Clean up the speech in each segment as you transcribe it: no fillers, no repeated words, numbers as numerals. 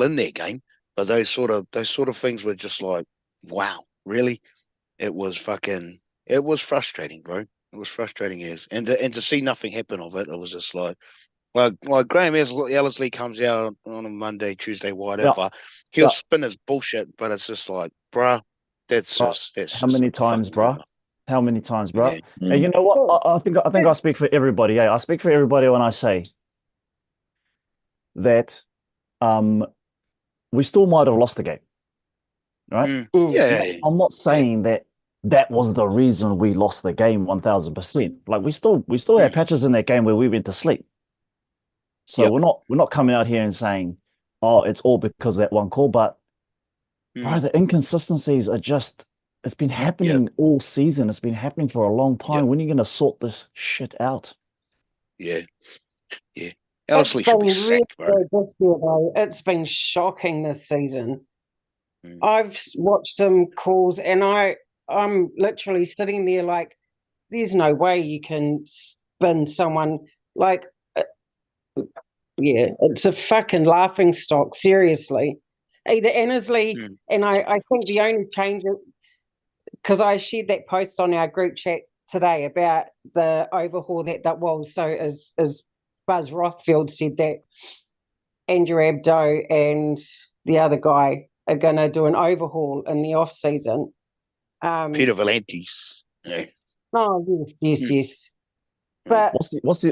in their game, but those sort of things were just like, wow, really? It was frustrating, bro. It was frustrating as, and to see nothing happen of it, it was just like Graham Ellerslie comes out on a Monday, Tuesday, Yeah, whatever. He'll yeah. spin his bullshit, but it's just like, bruh, Bro, that's how just many times, fucking not bro? enough. How many times, bro? Yeah. And you know what? Well, I think I speak for everybody. Yeah, I speak for everybody when I say that um we still might have lost the game, right? Mm. mm, Yeah, yeah, I'm not yeah. saying that that was the reason we lost the game 1000%. Like we still had Mm. patches in that game where we went to sleep. So Yep. we're not coming out here and saying, oh, it's all because of that one call. But bro, Mm. the inconsistencies are just it's been Yep. happening all season. It's been happening for a long Yep. time. When are you gonna sort this shit out? Yeah. Yeah. it's Annesley should be been really sacked, bro. good this year, though. It's been shocking this season. Mm. I've watched some calls, and I'm literally sitting there like, there's no way you can spin someone like, yeah, it's a fucking laughing stock. Seriously, either Annesley, Mm. and I think the only change, because I shared that post on our group chat today about the overhaul that was. So as Buzz Rothfield said that Andrew Abdo and the other guy are going to do an overhaul in the off season. Peter Valantes. Yeah. Oh yes, yes, Mm. yes. Mm. But,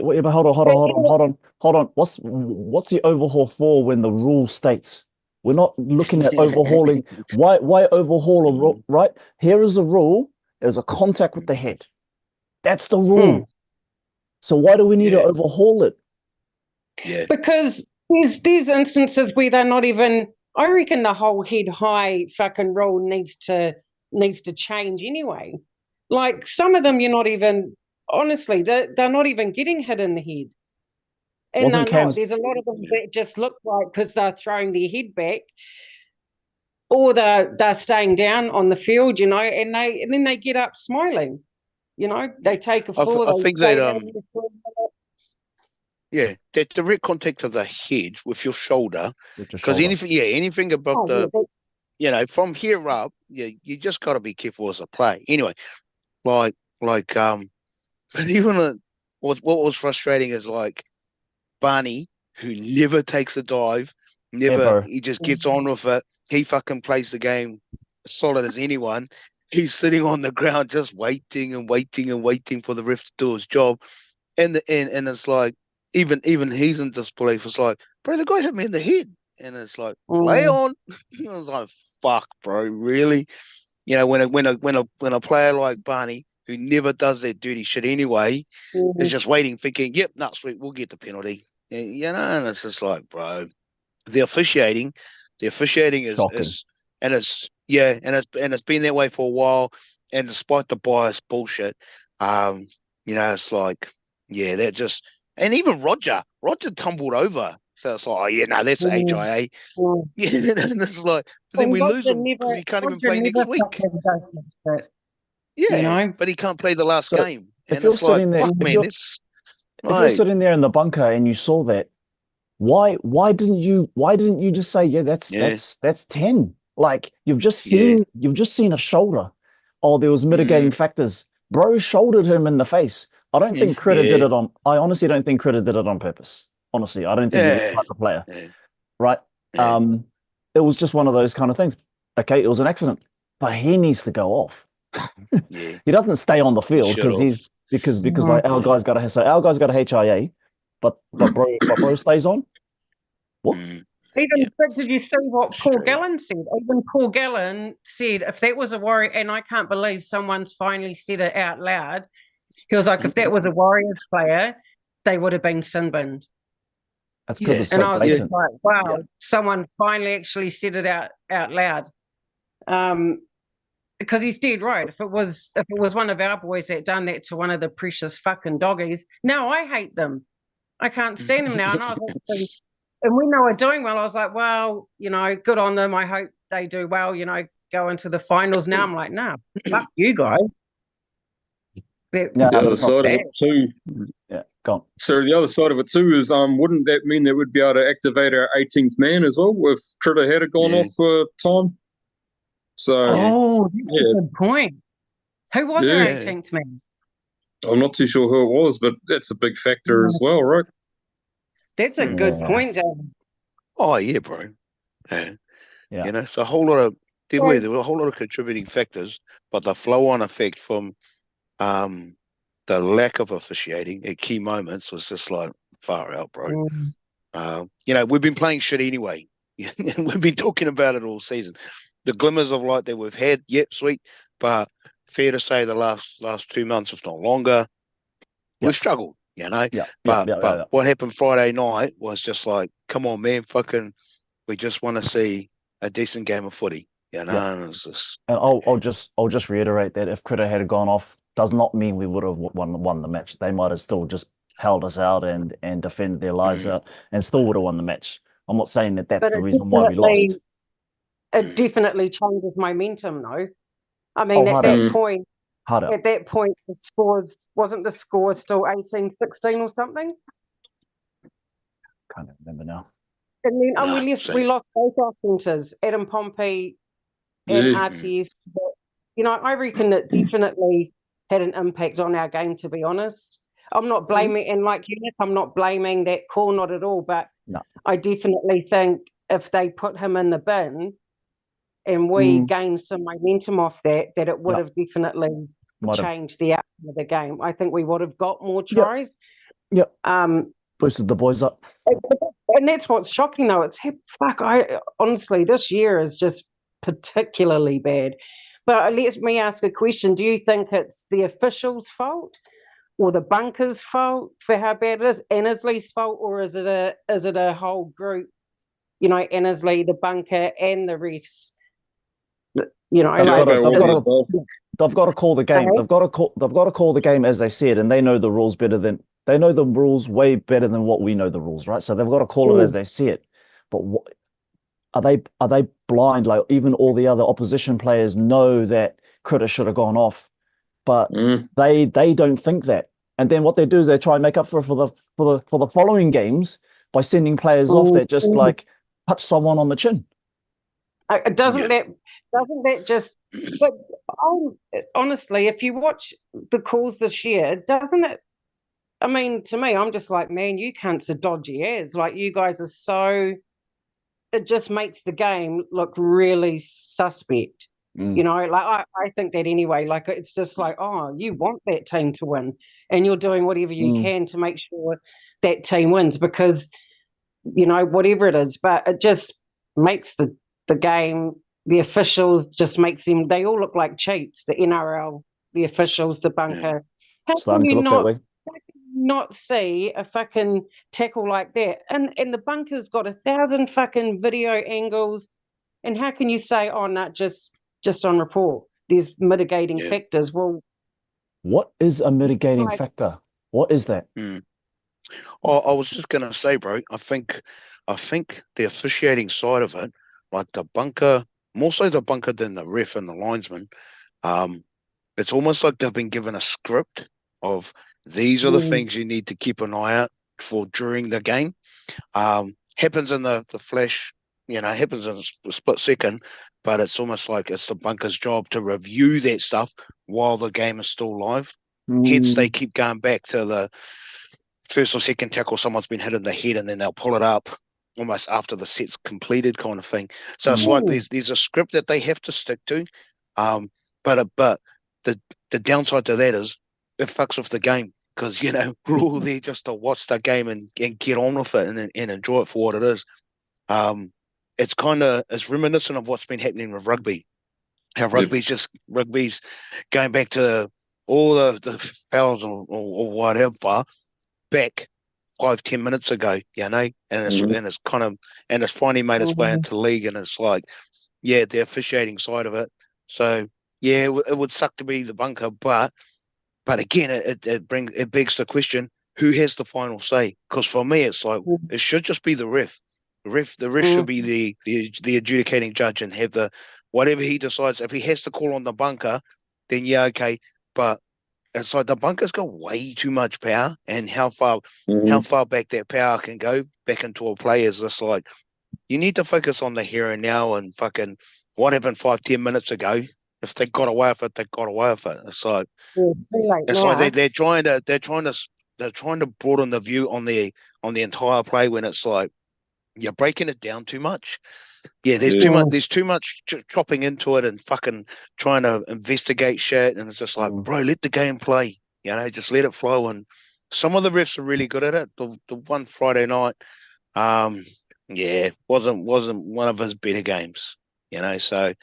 Wait, but hold on, hold on, but hold you on, know, hold on, hold on. What's the overhaul for when the rule states? We're not looking at overhauling. Why overhaul a rule, Mm. right? Here is a rule. There's a contact with the head. That's the mm, rule. So why do we need to Yeah. overhaul it? Yeah. because there's instances where they're not even. I reckon the whole head high fucking rule needs to change anyway. Like some of them, you're not even honestly, they're not even getting hit in the head. And they're Wasn't not. Cam's There's a lot of them Yeah. that just look like because they're throwing their head back, or they're staying down on the field, and then they get up smiling. Yeah. They take a I floor, they think stay that there. yeah, that direct contact of the head with your shoulder, with your because shoulder? anything above Oh yeah, the, from here up, yeah, you just got to be careful as a play. Anyway, like like but even what was frustrating is like Barney, who never takes a dive, never, Ever. he just gets on with it. He fucking plays the game as solid as anyone. He's sitting on the ground just waiting and waiting and waiting for the ref to do his job. And it's like even he's in disbelief. It's like, bro, the guy hit me in the head. And it's like, play mm, on. I was like, fuck, bro, really? When a player like Barney, who never does that dirty shit anyway, is mm, just waiting, thinking, yep, no, sweet, we'll get the penalty. And it's just like, bro, the officiating, the officiating Shocking. and it's yeah, and it's been that way for a while. And despite the bias bullshit, um, it's like, yeah, that just, and even Roger tumbled over. So it's like, oh yeah, no, that's mm, HIA. mm. Yeah, and it's like, but then And we lose him because he can't even Roger play next never week. fucking does that shit, you Yeah, know. but he can't play the last So game, if and you're it's like, sitting there, fuck, if man, you're that's if you're like, sitting there in the bunker and you saw that, why didn't you just say, yeah, that's yeah, that's that's 10? Like yeah, you've just seen a shoulder. Oh, there was mitigating mm, factors. Bro shouldered him in the face. yeah, I honestly don't think Critter did it on purpose. Honestly, I don't think he's that yeah, type of player, yeah, right? yeah, Um, it was just one of those kind of things. Okay, it was an accident, but he needs to go off. yeah. He doesn't stay on the He field should because have. like Mm. our Yeah. guy's got a HIA, but bro stays on. What? Mm, yeah. But did you see what Paul Straight. Gallen said? Even Paul Gallen said if that was a Warrior, and I can't believe someone's finally said it out loud. He was like, if that was a Warriors player, they would have been sin binned. That's because Yeah. it's And so I was Yeah. just blatant. like, Yeah. wow, someone finally actually said it out loud. Um, because he's dead right. If it was one of our boys that done that to one of the precious fucking doggies, now I hate them. I can't stand them now. And I was actually, and when they were doing well, I was like, well, good on them. I hope they do well, go into the finals. Now I'm like, nah, fuck you guys. That Yeah, The other that's not side of fair. it too, Yeah. Go on. So the other side of it too is, wouldn't that mean that we'd be able to activate our 18th man as well if Critter had gone off for time? So Oh, that's yeah, a good point. Who was our Yeah. 18th man? I'm not too sure who it was, but that's a big factor as well, right? That's a good Yeah. point, David. Oh yeah, bro. Yeah. Yeah. You know, so a whole lot of there Yeah. were a whole lot of contributing factors, but the flow-on effect from the lack of officiating at key moments was just like far out, bro. Mm. You know, we've been playing shit anyway. We've been talking about it all season. The glimmers of light that we've had, yep, sweet. But fair to say the last 2 months, if not longer, we've struggled, you know. Yeah. But what happened Friday night was just like, come on, man, fucking we just want to see a decent game of footy, you know, Yeah. and it's just And I'll just reiterate that if Critter had gone off, does not mean we would have won the match. They might have still just held us out and defended their lives out and still would have won the match. I'm not saying that that's But the reason why we lost. it definitely changes momentum, though. I mean, Oh, at that point, harder. the scores wasn't the score still 18-16 or something? Can't remember now. And then No, we lost both our centres, Adam Pompey and Yeah. RTS. But, you know, I reckon it definitely had an impact on our game, to be honest. I'm not blaming, and like you, Nick, I'm not blaming that call, not at all, but No. I definitely think if they put him in the bin and we gained some momentum off that it would have definitely changed the outcome of the game. I think we would have got more tries. Yep. Boosted the boys up. And that's what's shocking, though. It's honestly, this year is just particularly bad. But let me ask a question. Do you think it's the officials' fault or the bunkers' fault for how bad it is? Annesley's fault, or is it a whole group? You know, Annesley, the bunker, and the refs. You know, they've got to call the game. They've got to call the game as they said, and they know the rules way better than what we know the rules, right? So they've got to call it as they see it. But are they blind? Like even all the other opposition players know that Critter should have gone off, but they don't think that. And then what they do is they try and make up for the following games by sending players off that just like touch someone on the chin. Doesn't that just? But honestly, if you watch the calls this year, doesn't it? I mean, to me, I'm just like, man, you cunts are dodgy as. Like, you guys are so. It just makes the game look really suspect. You know, like I think that anyway. Like, it's just like, oh, you want that team to win, and you're doing whatever you can to make sure that team wins because, you know, whatever it is. But it just makes the game, the officials just makes them. They all look like cheats. The NRL, the officials, the bunker. How Starting to look that way. Not see a fucking tackle like that, and the bunker's got 1,000 fucking video angles, and how can you say, oh no, just on report? There's mitigating factors. Well, what is a mitigating factor? What is that? I was just gonna say, bro. I think the officiating side of it, like the bunker, more so the bunker than the ref and the linesman. It's almost like they've been given a script of these are the things you need to keep an eye out for during the game. Happens in the flash, you know, happens in a split second, but it's almost like it's the bunker's job to review that stuff while the game is still live. Hence, they keep going back to the first or second tackle, someone's been hit in the head, and then they'll pull it up almost after the set's completed, kind of thing. So it's like there's a script that they have to stick to. But the downside to that is it fucks with the game because, you know, we're all there just to watch the game and get on with it and enjoy it for what it is. It's reminiscent of what's been happening with rugby. How rugby's going back to all the fouls or whatever back 5-10 minutes ago, you know, and it's finally made its way into league, and it's like, yeah, the officiating side of it. So yeah, it would suck to be the bunker, but again, it begs the question: who has the final say? Because for me, it's like it should just be the ref. The ref should be the adjudicating judge and have the whatever he decides. If he has to call on the bunker, then yeah, okay. But it's like the bunker's got way too much power, and how far back that power can go back into a player is just like, you need to focus on the here and now, and fucking what happened 5-10 minutes ago. If they got away with it, they got away with it. It's like they're trying to broaden the view on the entire play, when it's like you're breaking it down too much. Yeah, there's too much chopping into it and fucking trying to investigate shit, and it's just like, bro, let the game play. Just let it flow. And some of the refs are really good at it. The one Friday night, wasn't one of his better games. So,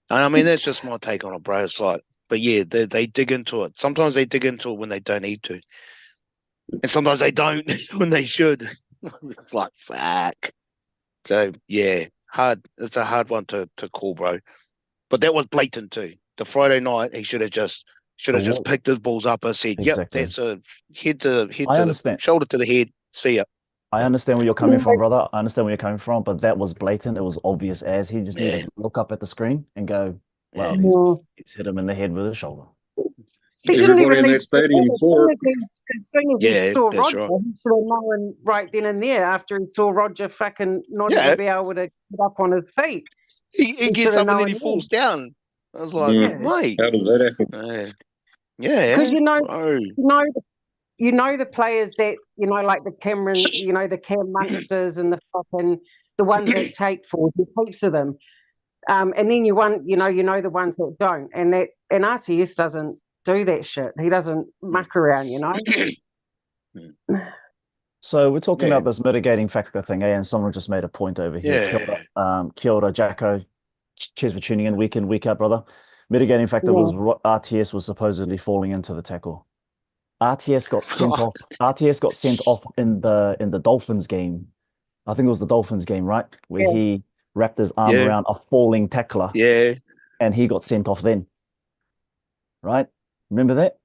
and I mean, that's just my take on it, bro. It's like, but yeah, they dig into it. Sometimes they dig into it when they don't need to, and sometimes they don't when they should. It's like, fuck. So yeah, hard. It's a hard one to call, bro. But that was blatant too. The Friday night, he should have just picked his balls up and said, Exactly. "Yep, that's a head to understand. the shoulder to the head. See ya." I understand where you're coming from, brother. I understand where you're coming from, but that was blatant. It was obvious as he just needed to look up at the screen and go, "Wow, he's hit him in the head with his shoulder." Everybody in that stadium saw it. As soon as he saw that's Roger, right. he should have known right then and there, after he saw Roger fucking not even be able to get up on his feet. He gets up and then he falls down. I was like, mate, how does that happen? Because you know the players that, like the Cameron, the Cam Munsters and the ones that take forward, heaps of them. And then you know the ones that don't. And RTS doesn't do that shit. He doesn't muck around, So we're talking about this mitigating factor thing, and someone just made a point over here. Kia ora, Jacko. Cheers for tuning in, week out, brother. Mitigating factor was RTS was supposedly falling into the tackle. RTS got sent off. RTS got sent off in the Dolphins game. I think it was the Dolphins game, right? Where he wrapped his arm around a falling tackler. Yeah. And he got sent off then. Right? Remember that?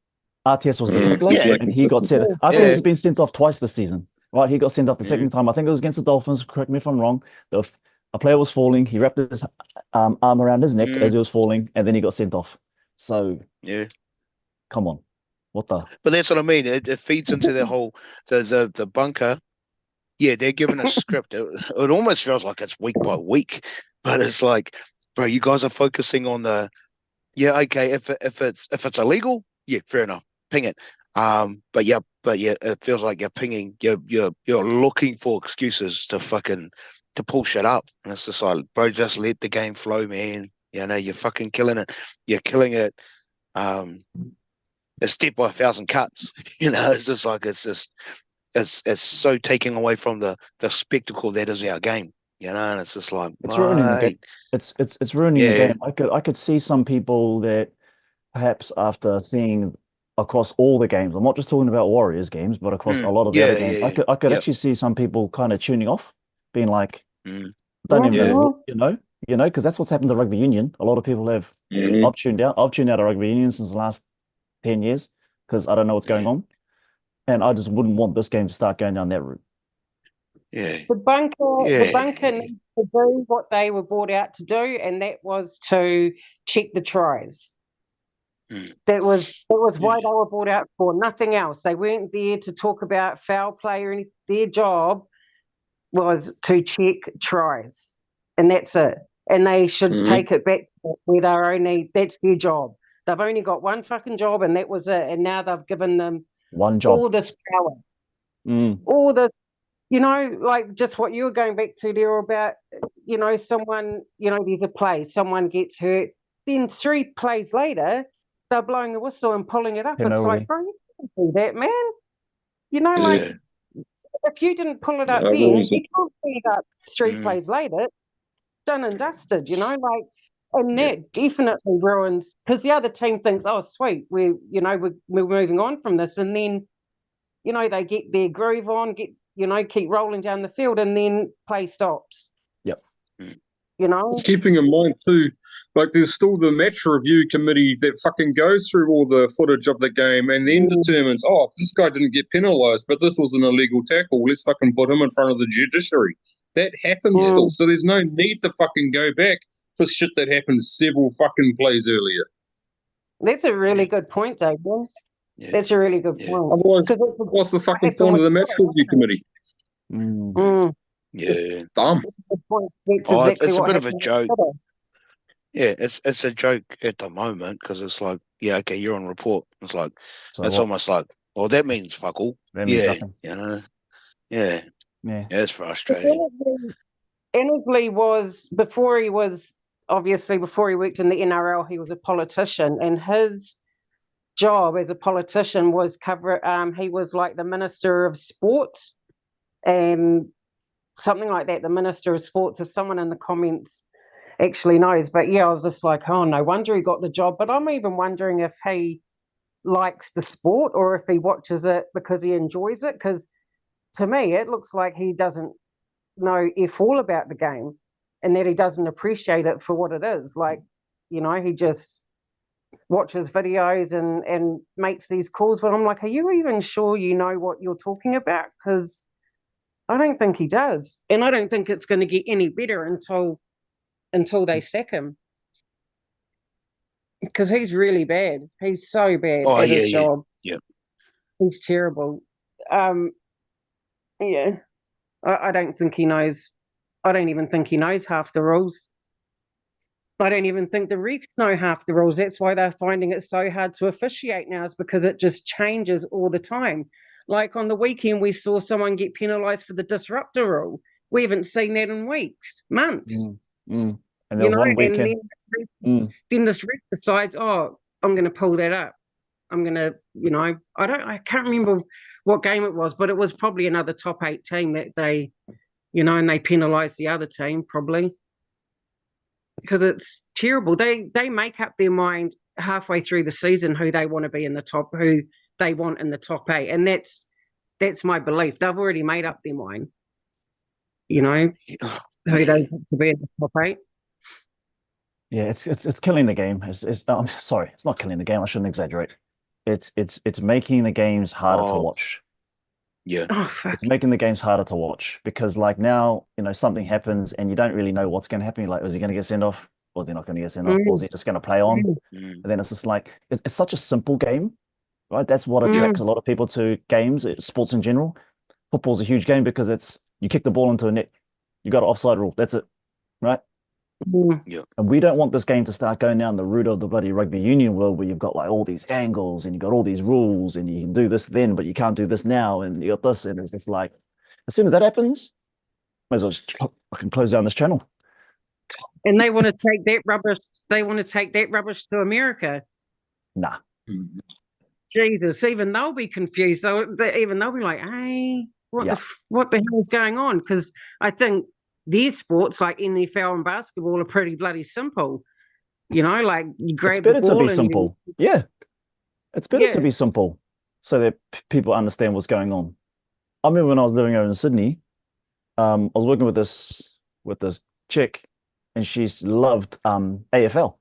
RTS was the tackler and he got sent. RTS has been sent off twice this season. Right? He got sent off the second time. I think it was against the Dolphins. Correct me if I'm wrong. A player was falling. He wrapped his arm around his neck as he was falling, and then he got sent off. So come on. What the? But that's what I mean. It feeds into the whole the bunker. Yeah, they're given a script. It almost feels like it's week by week, but it's like, bro, you guys are focusing on the. Yeah, okay. If it's illegal, yeah, fair enough. Ping it. But it feels like you're pinging. You're looking for excuses to pull shit up, and it's just like, bro, just let the game flow, man. You're fucking killing it. You're killing it. A step by 1,000 cuts. It's just like it's so taking away from the spectacle that is our game. And it's just like, it's ruining the game. It's ruining the game. I could see some people that perhaps after seeing across all the games, I'm not just talking about Warriors games, but across a lot of the other games, I could actually see some people kind of tuning off, being like, don't even know, because that's what's happened to rugby union. A lot of people have. I've tuned out of rugby union since the last 10 years because I don't know what's going on, and I just wouldn't want this game to start going down that route. The bunker needs to do what they were brought out to do, and that was to check the tries. That was why they were brought out for, nothing else. They weren't there to talk about foul play or anything. Their job was to check tries, and that's it. And they should take it back where that's their job. They've only got one fucking job, and that was it. And now they've given them one job, all this power, all this, like just what you were going back to there about, someone, there's a play, someone gets hurt, then 3 plays later, they're blowing the whistle and pulling it up. It's like, bro, you can't do that, man. Like, if you didn't pull it up then, you can't pull it up 3 plays later. Done and dusted, and that definitely ruins, because the other team thinks, oh sweet, we're moving on from this, and then they get their groove on, keep rolling down the field, and then play stops. Keeping in mind too, like there's still the match review committee that fucking goes through all the footage of the game and then determines, this guy didn't get penalised, but this was an illegal tackle, let's fucking put him in front of the judiciary. That happens still, so there's no need to fucking go back for shit that happened several fucking plays earlier. That's a really good point, David. Yeah. That's a really good Yeah. point. Otherwise, 'Cause it's what's the fucking happened point of with the match Twitter, review isn't it? committee? Mm. Yeah. Dumb. Good point. That's Oh, exactly it's a what bit of a happened with joke. Twitter. Yeah, it's a joke at the moment because it's like, yeah, okay, you're on report. It's like So it's what? almost like, well, that means fuck all. That means Yeah, nothing. you know. Yeah, Yeah. it's frustrating. Annesley was, before he worked in the NRL, he was a politician, and his job as a politician was he was like the Minister of Sports and something like that, the Minister of Sports, if someone in the comments actually knows. But yeah, I was just like, oh, no wonder he got the job. But I'm even wondering if he likes the sport or if he watches it because he enjoys it, because to me it looks like he doesn't know if all about the game and that he doesn't appreciate it for what it is. Like, he just watches videos and makes these calls, but I'm like, are you even sure you know what you're talking about? Because I don't think he does, and I don't think it's going to get any better until they sack him, because he's really bad. He's so bad Oh at yeah, his yeah, job. yeah. He's terrible. Yeah, I don't think he knows. I don't even think he knows half the rules. I don't even think the refs know half the rules. That's why they're finding it so hard to officiate now, is because it just changes all the time. Like on the weekend, we saw someone get penalised for the disruptor rule. We haven't seen that in weeks, months. And there was one weekend. And then this ref decides, oh, I'm going to pull that up. I'm going to, I can't remember what game it was, but it was probably another top 8 team that they, and they penalised the other team probably. Because it's terrible. They make up their mind halfway through the season who they want to be in the top, who they want in the top 8, and that's my belief. They've already made up their mind. Who they want to be in the top 8. Yeah, it's killing the game. I'm sorry, it's not killing the game. I shouldn't exaggerate. It's making the games harder to watch. Yeah. Oh, fuck. It's making the games harder to watch because like now, something happens and you don't really know what's going to happen. You're like, is he going to get sent off? Or they're not going to get sent off? Or is he just going to play on? And then it's just like, it's such a simple game, right? That's what attracts a lot of people to games, sports in general. Football's a huge game because you kick the ball into a net. You got an offside rule. That's it, right? Yeah. And we don't want this game to start going down the route of the bloody rugby union world where you've got like all these angles and you've got all these rules and you can do this then, but you can't do this now. And you got this. And it's just like, as soon as that happens, might as well just fucking close down this channel. And they want to take that rubbish. They want to take that rubbish to America. Nah. Jesus, even they'll be confused. Even they'll be like, hey, what the hell is going on? Because I think their sports like NFL and basketball are pretty bloody simple. Like you grab the ball. It's better to be simple. Yeah. It's better to be simple so that people understand what's going on. I remember when I was living over in Sydney, I was working with this chick and she's loved AFL.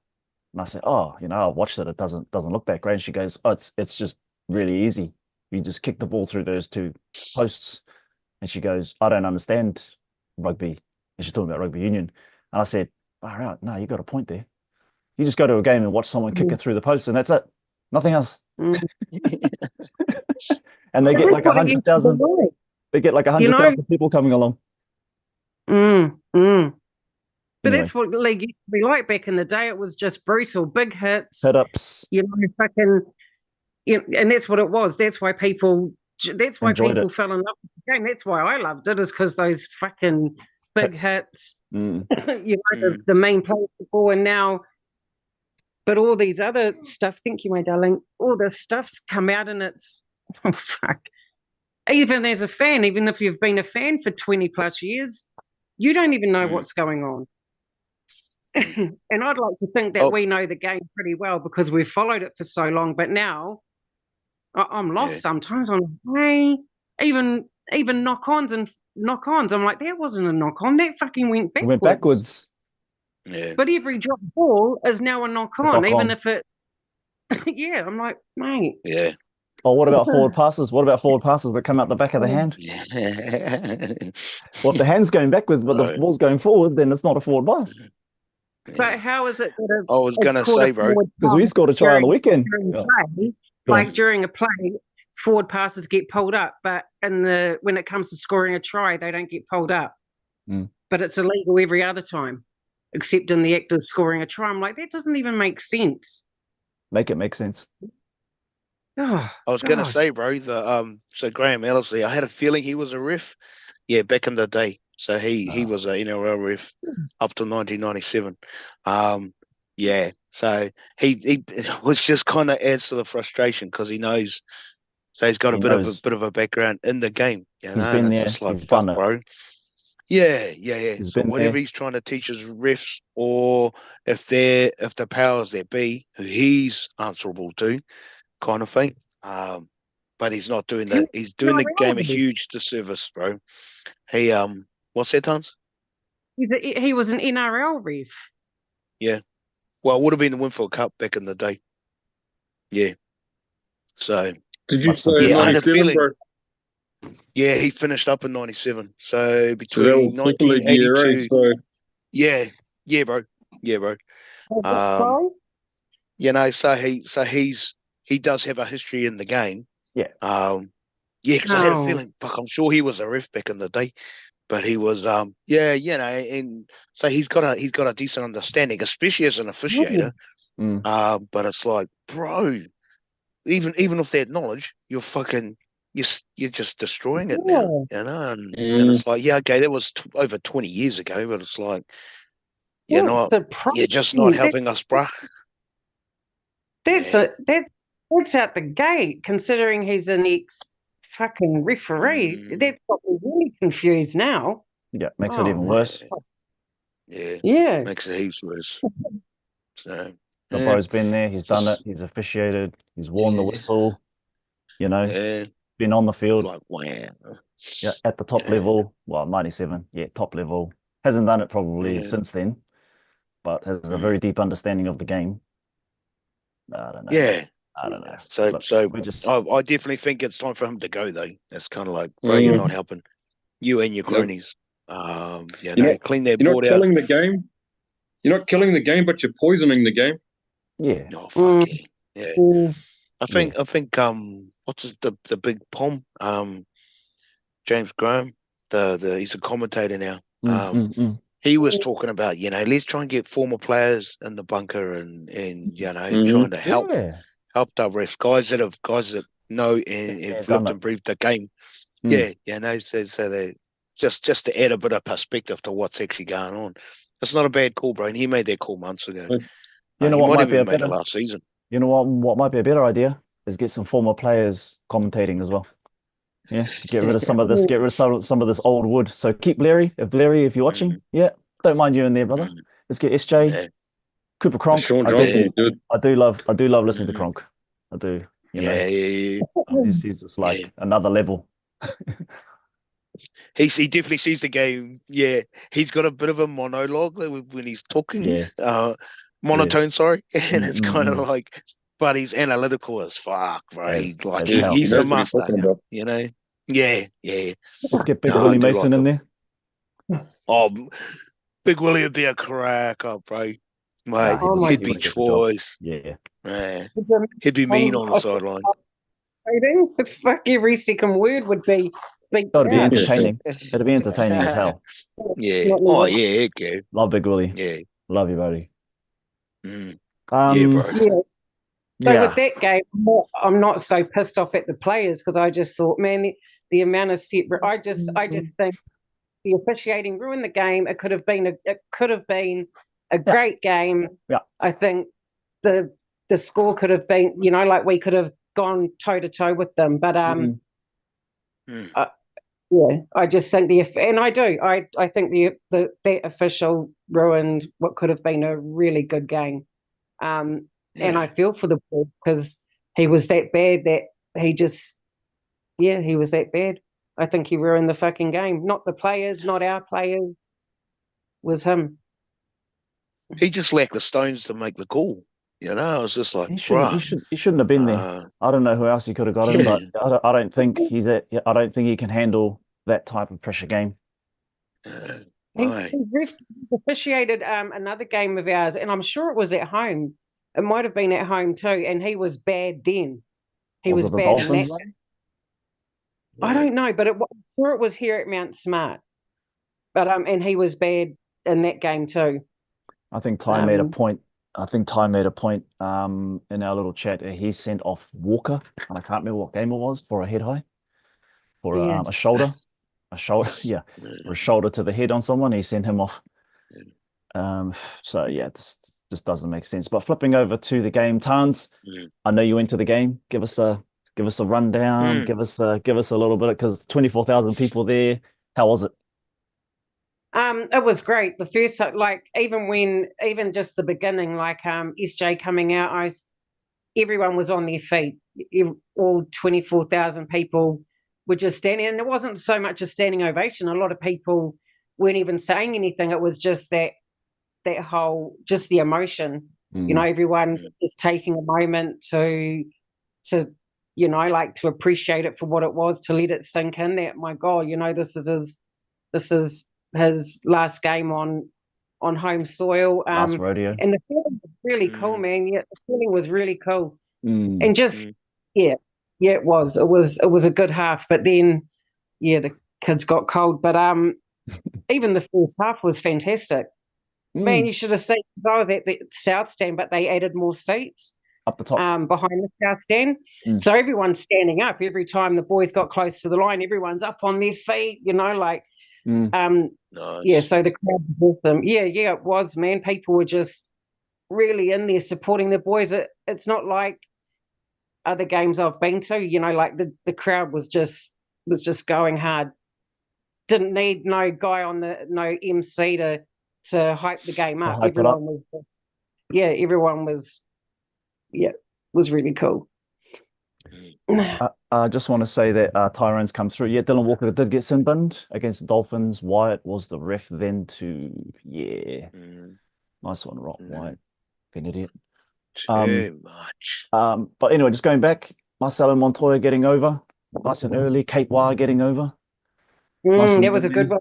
And I said, oh, I watched it. It doesn't look that great. And she goes, oh, it's just really easy. You just kick the ball through those 2 posts. And she goes, I don't understand rugby. And she's talking about rugby union. And I said, all right, no, you got a point there. You just go to a game and watch someone kick it through the post and that's it. Nothing else. And they get like 100,000. They get like 100,000 people coming along. But that's what the league used to be like back in the day. It was just brutal, big hits, hit-ups. Fucking, and that's what it was. That's why people fell in love with the game. That's why I loved it, is because those fucking big hits, the main play football, and now, but all these other stuff. Thank you, my darling. All this stuff's come out, and it's oh fuck. Even as a fan, even if you've been a fan for 20 plus years, you don't even know what's going on. And I'd like to think that we know the game pretty well because we've followed it for so long. But now I'm lost sometimes. I'm like, hey, even knock-ons. I'm like, that wasn't a knock-on. That fucking went backwards. It went backwards. Yeah. But every drop ball is now a knock-on, even if it. Yeah, I'm like, mate. Yeah. Oh, what about forward passes? What about forward passes that come out the back of the hand? Well, if the hand's going backwards, but the ball's going forward, then it's not a forward pass. But how is it? I was going to say, bro, because we scored a try on the weekend. Like during a play, forward passes get pulled up, but when it comes to scoring a try, they don't get pulled up. But it's illegal every other time, except in the act of scoring a try. I'm like, that doesn't even make sense. Make it make sense. Oh, I was gonna say, bro, so Graham Annesley, I had a feeling he was a ref. Yeah, back in the day. So he was a NRL ref up to 1997. Yeah. So he was just kind of adds to the frustration because he knows. So he's got a bit of a background in the game. You know, He's been and there. it's just like, He's fuck, done it. bro. Yeah. He's So been whatever there. he's trying to teach his refs, or if the powers there be who he's answerable to, kind of thing. But he's not doing that. He's doing the game a huge disservice, bro. He what's that, Tons? He was an NRL ref. Yeah. Well, it would have been the Winfield Cup back in the day. Yeah. So Did you say I had a 97, feeling. bro? Yeah, he finished up in 97. So So between that was Super League year, 1982. right? So Yeah, bro. You know, so he does have a history in the game. Yeah. Yeah, because I had a feeling, fuck, I'm sure he was a ref back in the day. But he was yeah, you know, and so he's got a decent understanding, especially as an officiator. But it's like, bro, even with that knowledge, you're just destroying it now, you know. And it's like, yeah, okay, that was over 20 years ago, but it's like you're just not helping us, bro. That's out the gate, considering he's an ex-fucking referee. That's got me really confused now. Yeah, makes it even worse. Yeah. Makes it heaps worse. So the bro's been there. He's done it. He's officiated. He's worn the whistle. You know, been on the field. Like, wow. Yeah, at the top level. Well, 97. Yeah, top level. Hasn't done it probably since then, but has a very deep understanding of the game. I don't know. Yeah. I don't know. So, Look, I definitely think it's time for him to go, though. That's kind of like, bro, you're not helping you and your cronies. You know, clean their board out. You're not killing the game. You're not killing the game, but you're poisoning the game. Yeah. Oh, fuck yeah. I think what's the big pom? James Graham, he's a commentator now. He was talking about, you know, let's try and get former players in the bunker and you know, trying to help the refs, guys that know and have lived and breathed the game. Yeah, you know, so they just to add a bit of perspective to what's actually going on. It's not a bad call, bro. And he made that call months ago. You know he what might might be even a made better it last season. You know what might be a better idea is get some former players commentating as well. Yeah, get rid of some of this. Get rid of some of this old wood. So keep Blairey. If you're watching, don't mind you in there, brother. Let's get SJ, Cooper Cronk. Sean Johnson, I do love listening to Cronk. I do. You know, he's just like another level. He definitely sees the game. Yeah, he's got a bit of a monologue when he's talking. Yeah. Monotone, sorry, and it's kind of like, but he's analytical as fuck, bro. He's a master, you know. Yeah. Let's get Big Willie Mason in there. Oh, Big Willie would be a crack up, bro. Mate, he'd be choice. Yeah. He'd be mean on the sideline. Fuck, every second word would be. That'd be entertaining. It'd be entertaining as hell. Yeah. Oh yeah, okay. Love Big Willie. Yeah. Love you, buddy. Yeah, bro. So with that game, I'm not so pissed off at the players because I just thought, man, the amount of I just think the officiating ruined the game. It could have been a great game. Yeah. I think the score could have been, you know, like we could have gone toe to toe with them, but I just think I think that official ruined what could have been a really good game. And I feel for the boy because he was that bad that he was that bad. I think he ruined the fucking game. Not the players, not our players. Was him. He just lacked the stones to make the call. You know, I was just like, he shouldn't have been there. I don't know who else he could have got him, but I don't think I don't think he can handle that type of pressure game. He officiated another game of ours, and I'm sure it was at home. It might have been at home too, and he was bad then. He was it the bad in Dolphins that. one? I don't know, but I'm sure it was here at Mount Smart. But and he was bad in that game too. I think Ty made a point. I think Ty made a point in our little chat. He sent off Walker, and I can't remember what game it was, for a head high, for a shoulder, yeah, for a shoulder to the head on someone. He sent him off. So yeah, this just doesn't make sense. But flipping over to the game, Tans, I know you went to the game. Give us a rundown. Give us a little bit, because 24,000 people there. How was it? It was great. The first, like, even just the beginning, like SJ coming out, everyone was on their feet. All 24,000 people were just standing, and it wasn't so much a standing ovation. A lot of people weren't even saying anything. It was just that whole, just the emotion. You know, everyone just taking a moment to like to appreciate it for what it was, to let it sink in. That, my God, this is his last game on home soil. Last rodeo. And the feeling was really cool, man. Yeah, the feeling was really cool. And just yeah, it was a good half. But then the kids got cold. But even the first half was fantastic. Man, you should have seen. I was at the south stand, but they added more seats up the top behind the south stand. So everyone's standing up. Every time the boys got close to the line, everyone's up on their feet, like nice. So the crowd was awesome. Yeah, it was, man. People were just really in there supporting the boys. It's not like other games I've been to, like the crowd was just going hard. Didn't need no guy on no MC to hype the game up. Everyone was was really cool. I just want to say that Tyrone's come through. Yeah, Dylan Walker did get sin binned against the Dolphins. Wyatt was the ref then to, nice one, Wyatt. An idiot. Too much. But anyway, just going back, Marcelo Montoya getting over nice and early. Kate Wire getting over. That was a good one.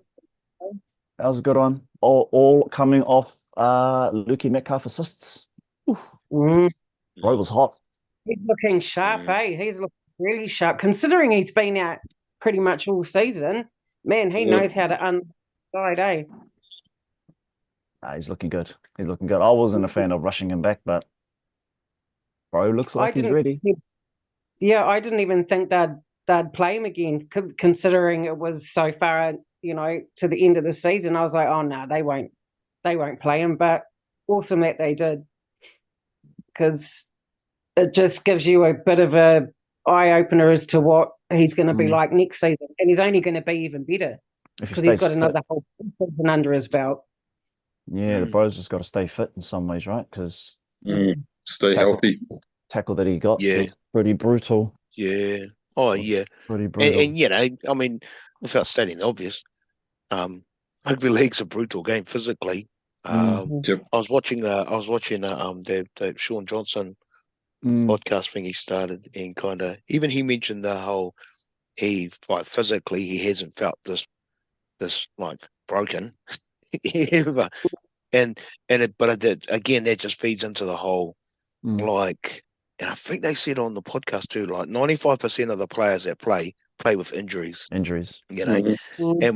That was a good one. All coming off Lukey Metcalf assists. Bro was hot. He's looking sharp, He's looking really sharp, considering he's been out pretty much all season. Man, he knows how to unside, He's looking good. He's looking good. I wasn't a fan of rushing him back, but bro looks like he's ready. Yeah, I didn't even think they'd play him again, considering it was so far, to the end of the season. I was like, oh no, they won't play him. But awesome that they did, because it just gives you a bit of a eye opener as to what he's going to be like next season, and he's only going to be even better because he's got another whole season under his belt. Yeah, the bro's just got to stay fit in some ways, right? Because stay healthy. Tackle that he got, was pretty brutal. Yeah. Oh, yeah. Pretty brutal. And I mean, without stating the obvious, rugby league's a brutal game physically. I was watching the Sean Johnson podcast thing he started, and kind of even he mentioned the whole physically he hasn't felt this like broken. but again, that just feeds into the whole like, and I think they said on the podcast too, like 95% of the players that play with injuries. And when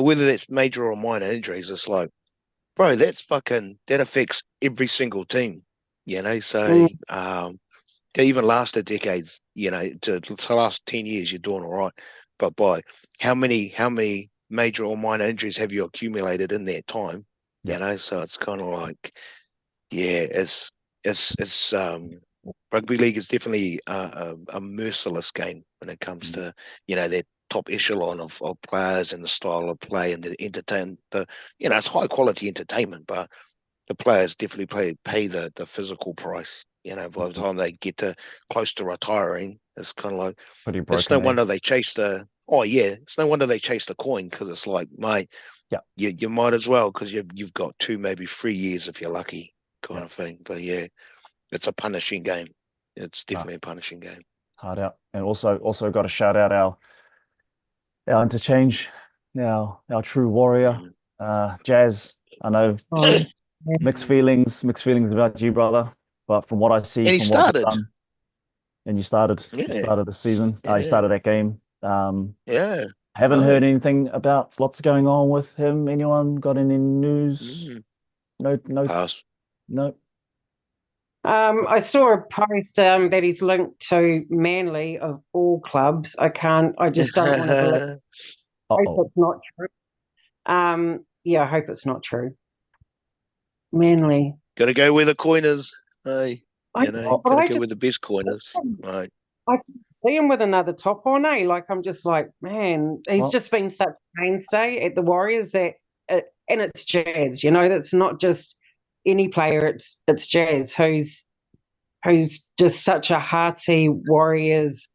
whether that's major or minor injuries, it's like, bro, that affects every single team. So to even last a decade, to last 10 years, you're doing all right. But by how many major or minor injuries have you accumulated in that time? So it's kind of like, it's rugby league is definitely a merciless game when it comes to that top echelon of players and the style of play and the it's high quality entertainment, but the players definitely pay the physical price. By the time they get close to retiring, it's kind of like, pretty broken. It's no wonder they chase the coin, because it's like, mate, you might as well, because you've got 2, maybe 3 years if you're lucky, kind of thing. But it's a punishing game. It's definitely a punishing game. Hard out. And also got to shout out our interchange, our true warrior, Jazz. I know mixed feelings about you, brother. But from what I see, and he started. and you started the season. You started that game. Yeah. Haven't heard anything about what's going on with him. Anyone got any news? No. Pass. No. I saw a post that he's linked to Manly of all clubs. I just don't want to believe. I hope it's not true. I hope it's not true. Manly. Gotta go where the coin is. Hey, gotta go where the best coin is. Right. I can see him with another top on, eh? Like, I'm just like, man, he's just been such a mainstay at the Warriors and it's Jazz, that's not just any player, it's Jazz who's just such a hearty Warriors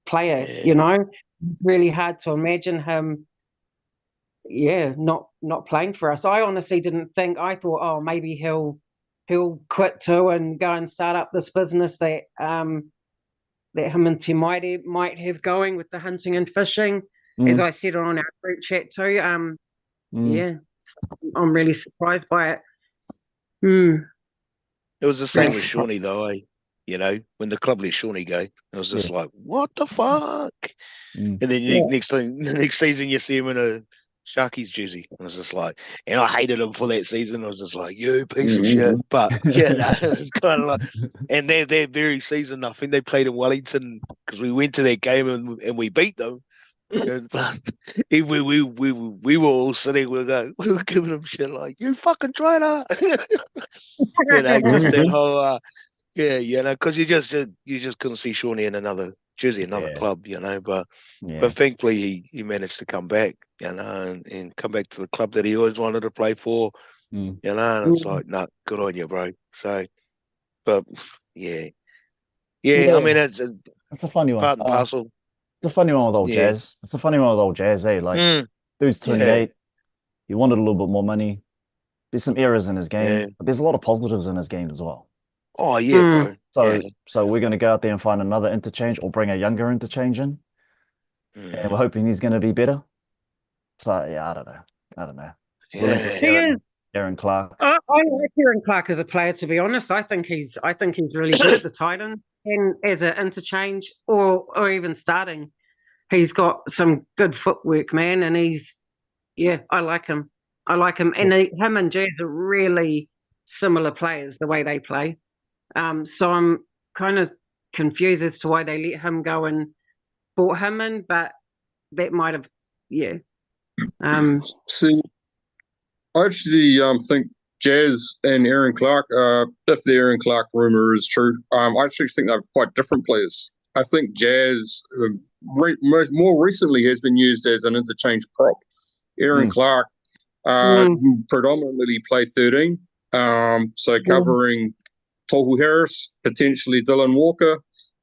player, It's really hard to imagine him not playing for us. I honestly didn't think. I thought, oh, maybe he'll quit too and go and start up this business that him and Tim might have going with the hunting and fishing, as I said on our group chat too. Yeah, I'm really surprised by it. It was the same with Shawnee though, eh? When the club let Shawnee go, it was just like, what the fuck? And then the next season you see him in a Sharkies jersey. And I was just like, and I hated him for that season. I was just like, you piece of shit. But it's kind of like, and that very season, I think they played in Wellington because we went to that game and we beat them. And, we were all sitting, we were giving them shit like, you fucking traitor. Just that whole, because you just couldn't see Shawnee in another jersey, another club, but thankfully he managed to come back, and come back to the club that he always wanted to play for, and it's like, no, good on you, bro. So, but I mean, it's a funny one. Part and parcel. It's a funny one with old Jazz. It's a funny one with old Jazz, eh? Like, dude's 28. He wanted a little bit more money. There's some errors in his game, but there's a lot of positives in his game as well. Oh yeah, bro. So we're going to go out there and find another interchange or bring a younger interchange in, and we're hoping he's going to be better. So I don't know. Aaron Clark. I like Aaron Clark as a player, to be honest. I think he's really good at the tight end and as an interchange or even starting. He's got some good footwork, man, and I like him. And him and Jazz are really similar players, the way they play. So I'm kind of confused as to why they let him go and brought him in, but that might have, See, I actually think Jazz and Aaron Clark, if the Aaron Clark rumor is true, I actually think they're quite different players. I think Jazz more recently has been used as an interchange prop. Aaron Clark predominantly played 13, so covering Tohu Harris, potentially Dylan Walker,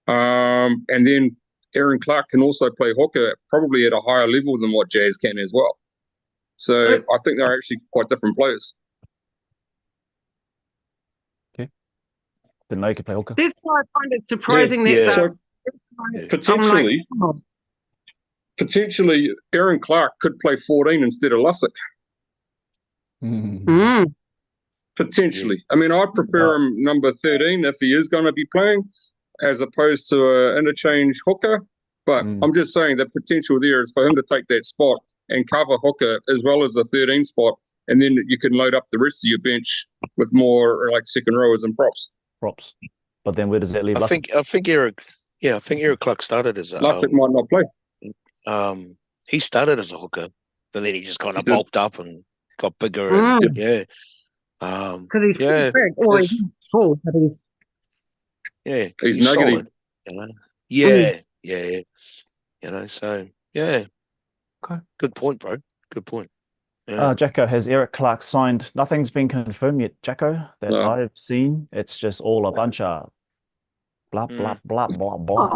and then Aaron Clark can also play hooker, probably at a higher level than what Jazz can as well. So I think they're actually quite different players. Okay. Didn't know you could play hooker. This is why I find it surprising potentially Aaron Clark could play 14 instead of Lussick. Potentially. I mean, I'd prepare him number 13 if he is going to be playing, as opposed to an interchange hooker. But I'm just saying the potential there is for him to take that spot and cover hooker as well as the 13 spot, and then you can load up the rest of your bench with more like second rowers and props. But then where does that leave? I think Eric Clark started as a Lussick might not play. He started as a hooker, but then he just kind of bulked up and got bigger. And, because he's big, or he's tall, but he's nuggety. Solid, So okay. Good point, bro. Good point. Jacko, has Eric Clark signed? Nothing's been confirmed yet, Jacko, that I've seen. It's just all a bunch of blah blah blah blah blah.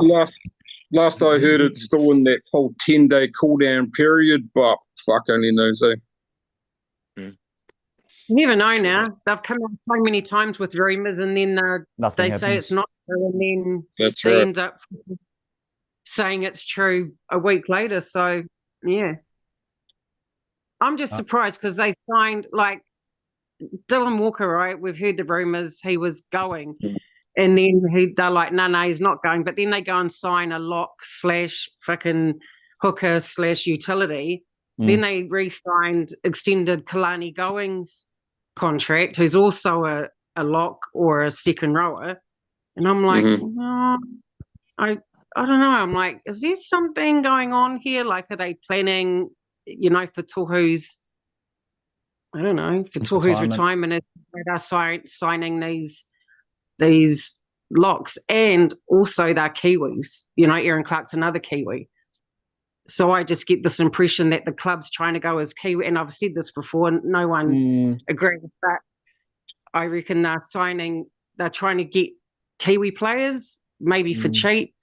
Last I heard, it's still in that whole 10-day cool-down period, but fuck only knows, eh? You never know now. They've come out so many times with rumours, and then they say it's not true, and then they end up saying it's true a week later. So, I'm just surprised because they signed, like, Dylan Walker, right? We've heard the rumours he was going. And then they're like, no, he's not going. But then they go and sign a lock / fucking hooker / utility. Then they re-signed, extended Kalani Going's contract, who's also a lock or a second rower. And I'm like, no, I don't know. I'm like, is there something going on here? Like, are they planning, for Tohu's, I don't know, for Tohu's retirement, they're signing these locks, and also they're Kiwis. Aaron Clark's another Kiwi. So I just get this impression that the club's trying to go as Kiwi, and I've said this before, no one agrees, but I reckon they're trying to get Kiwi players, maybe for cheap,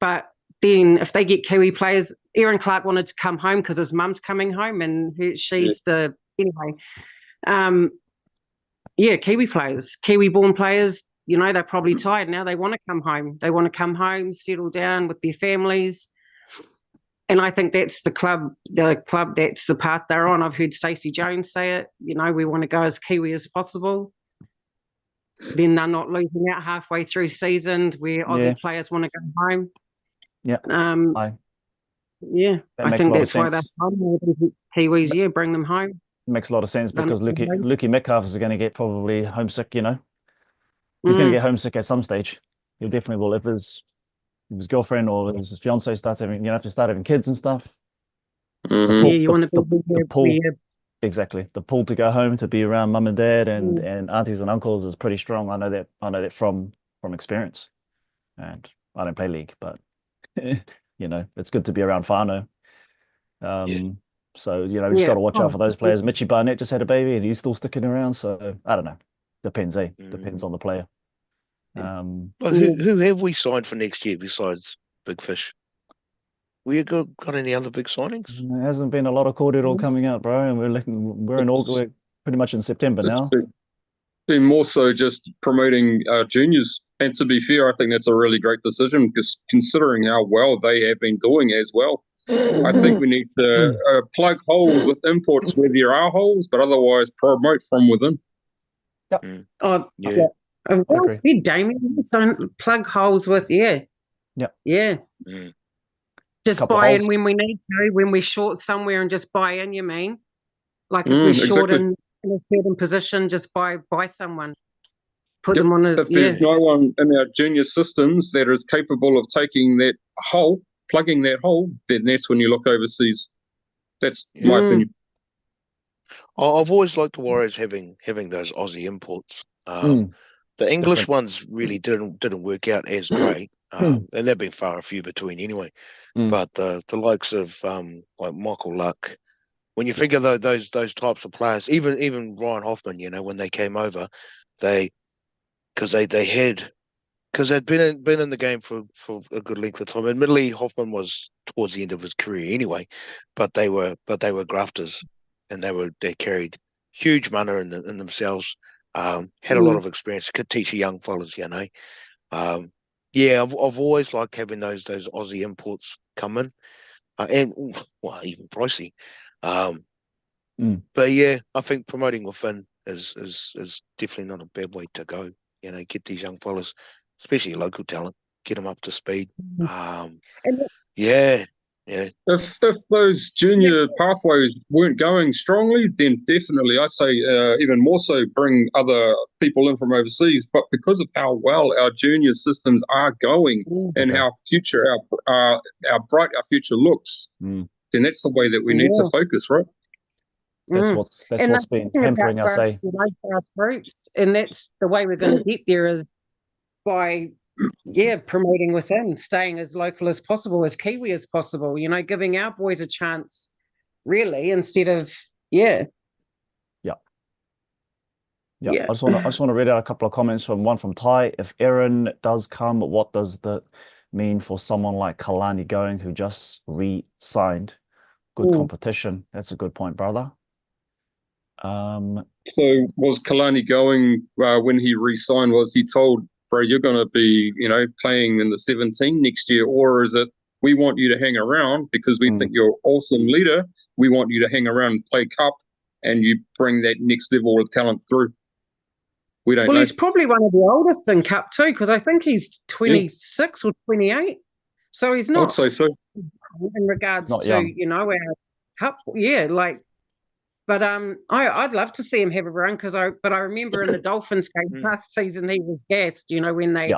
but then if they get Kiwi players, Aaron Clark wanted to come home because his mum's coming home, and she's anyway. Kiwi players, Kiwi-born players, they're probably tired now. They want to come home. They want to come home, settle down with their families. And I think that's the club, that's the path they're on. I've heard Stacey Jones say it, we want to go as Kiwi as possible. Then they're not losing out halfway through seasons where Aussie players want to go home. Yeah. I think that's why they're Kiwis, bring them home. It makes a lot of sense because Lukey Metcalf is going to get probably homesick, He's going to get homesick at some stage. He definitely will if his girlfriend or his fiance starts having, have to start having kids and stuff. You want to be the pull, exactly. The pull to go home to be around mum and dad and aunties and uncles is pretty strong. I know that from experience. And I don't play league, but it's good to be around whānau. So we just got to watch out for those players. Mitchie Barnett just had a baby and he's still sticking around. So I don't know. Depends, Depends on the player. Who have we signed for next year besides Big Fish? We got any other big signings? There hasn't been a lot of cordial coming out, bro, and we're pretty much in September now. Been more so just promoting juniors, and to be fair, I think that's a really great decision because considering how well they have been doing as well. I think we need to plug holes with imports where there are holes, but otherwise promote from within. Yep. Well said, Damien. So plug holes with just buy in when we need to, when we're short somewhere, and just buy in. You mean, like if we're short in a certain position, just buy someone, put them on a. If there's no one in our junior systems that is capable of taking that hole, plugging that hole, then that's when you look overseas. That's my opinion. I've always liked the Warriors having those Aussie imports. The English ones really didn't work out as great, and they've been far and few between anyway. But the likes of like Michael Luck, when you figure those types of players, even Ryan Hoffman, when they came over, because they'd been in the game for a good length of time. Admittedly, Hoffman was towards the end of his career anyway, but they were grafters, and they carried huge mana in themselves. Had a lot of experience, could teach the young fellas, I've always liked having those Aussie imports come in, and even pricey. But I think promoting within is definitely not a bad way to go. Get these young fellas, especially local talent, get them up to speed. If those junior pathways weren't going strongly, then definitely I'd say even more so bring other people in from overseas. But because of how well our junior systems are going and how bright our future looks, then that's the way that we need to focus, right? That's what's been hampering us, grassroots, and that's the way we're going to get there is by promoting within, staying as local as possible, as Kiwi as possible, giving our boys a chance, really, instead of I just want to read out a couple of comments one from Ty. If Aaron does come, what does that mean for someone like Kalani Going, who just re-signed? Good competition. That's a good point, brother. So was Kalani Going when he re-signed? Was he told, bro, you're going to be, playing in the 17 next year, or is it we want you to hang around because we think you're an awesome leader. We want you to hang around and play cup, and you bring that next level of talent through. We don't Well, know. he's probably one of the oldest in Cup too, because I think he's 26 or 28. So he's I'd not say so. in regards Not to, young. our Cup. Yeah, but I'd love to see him have a run but I remember in the Dolphins game last season he was gassed, when they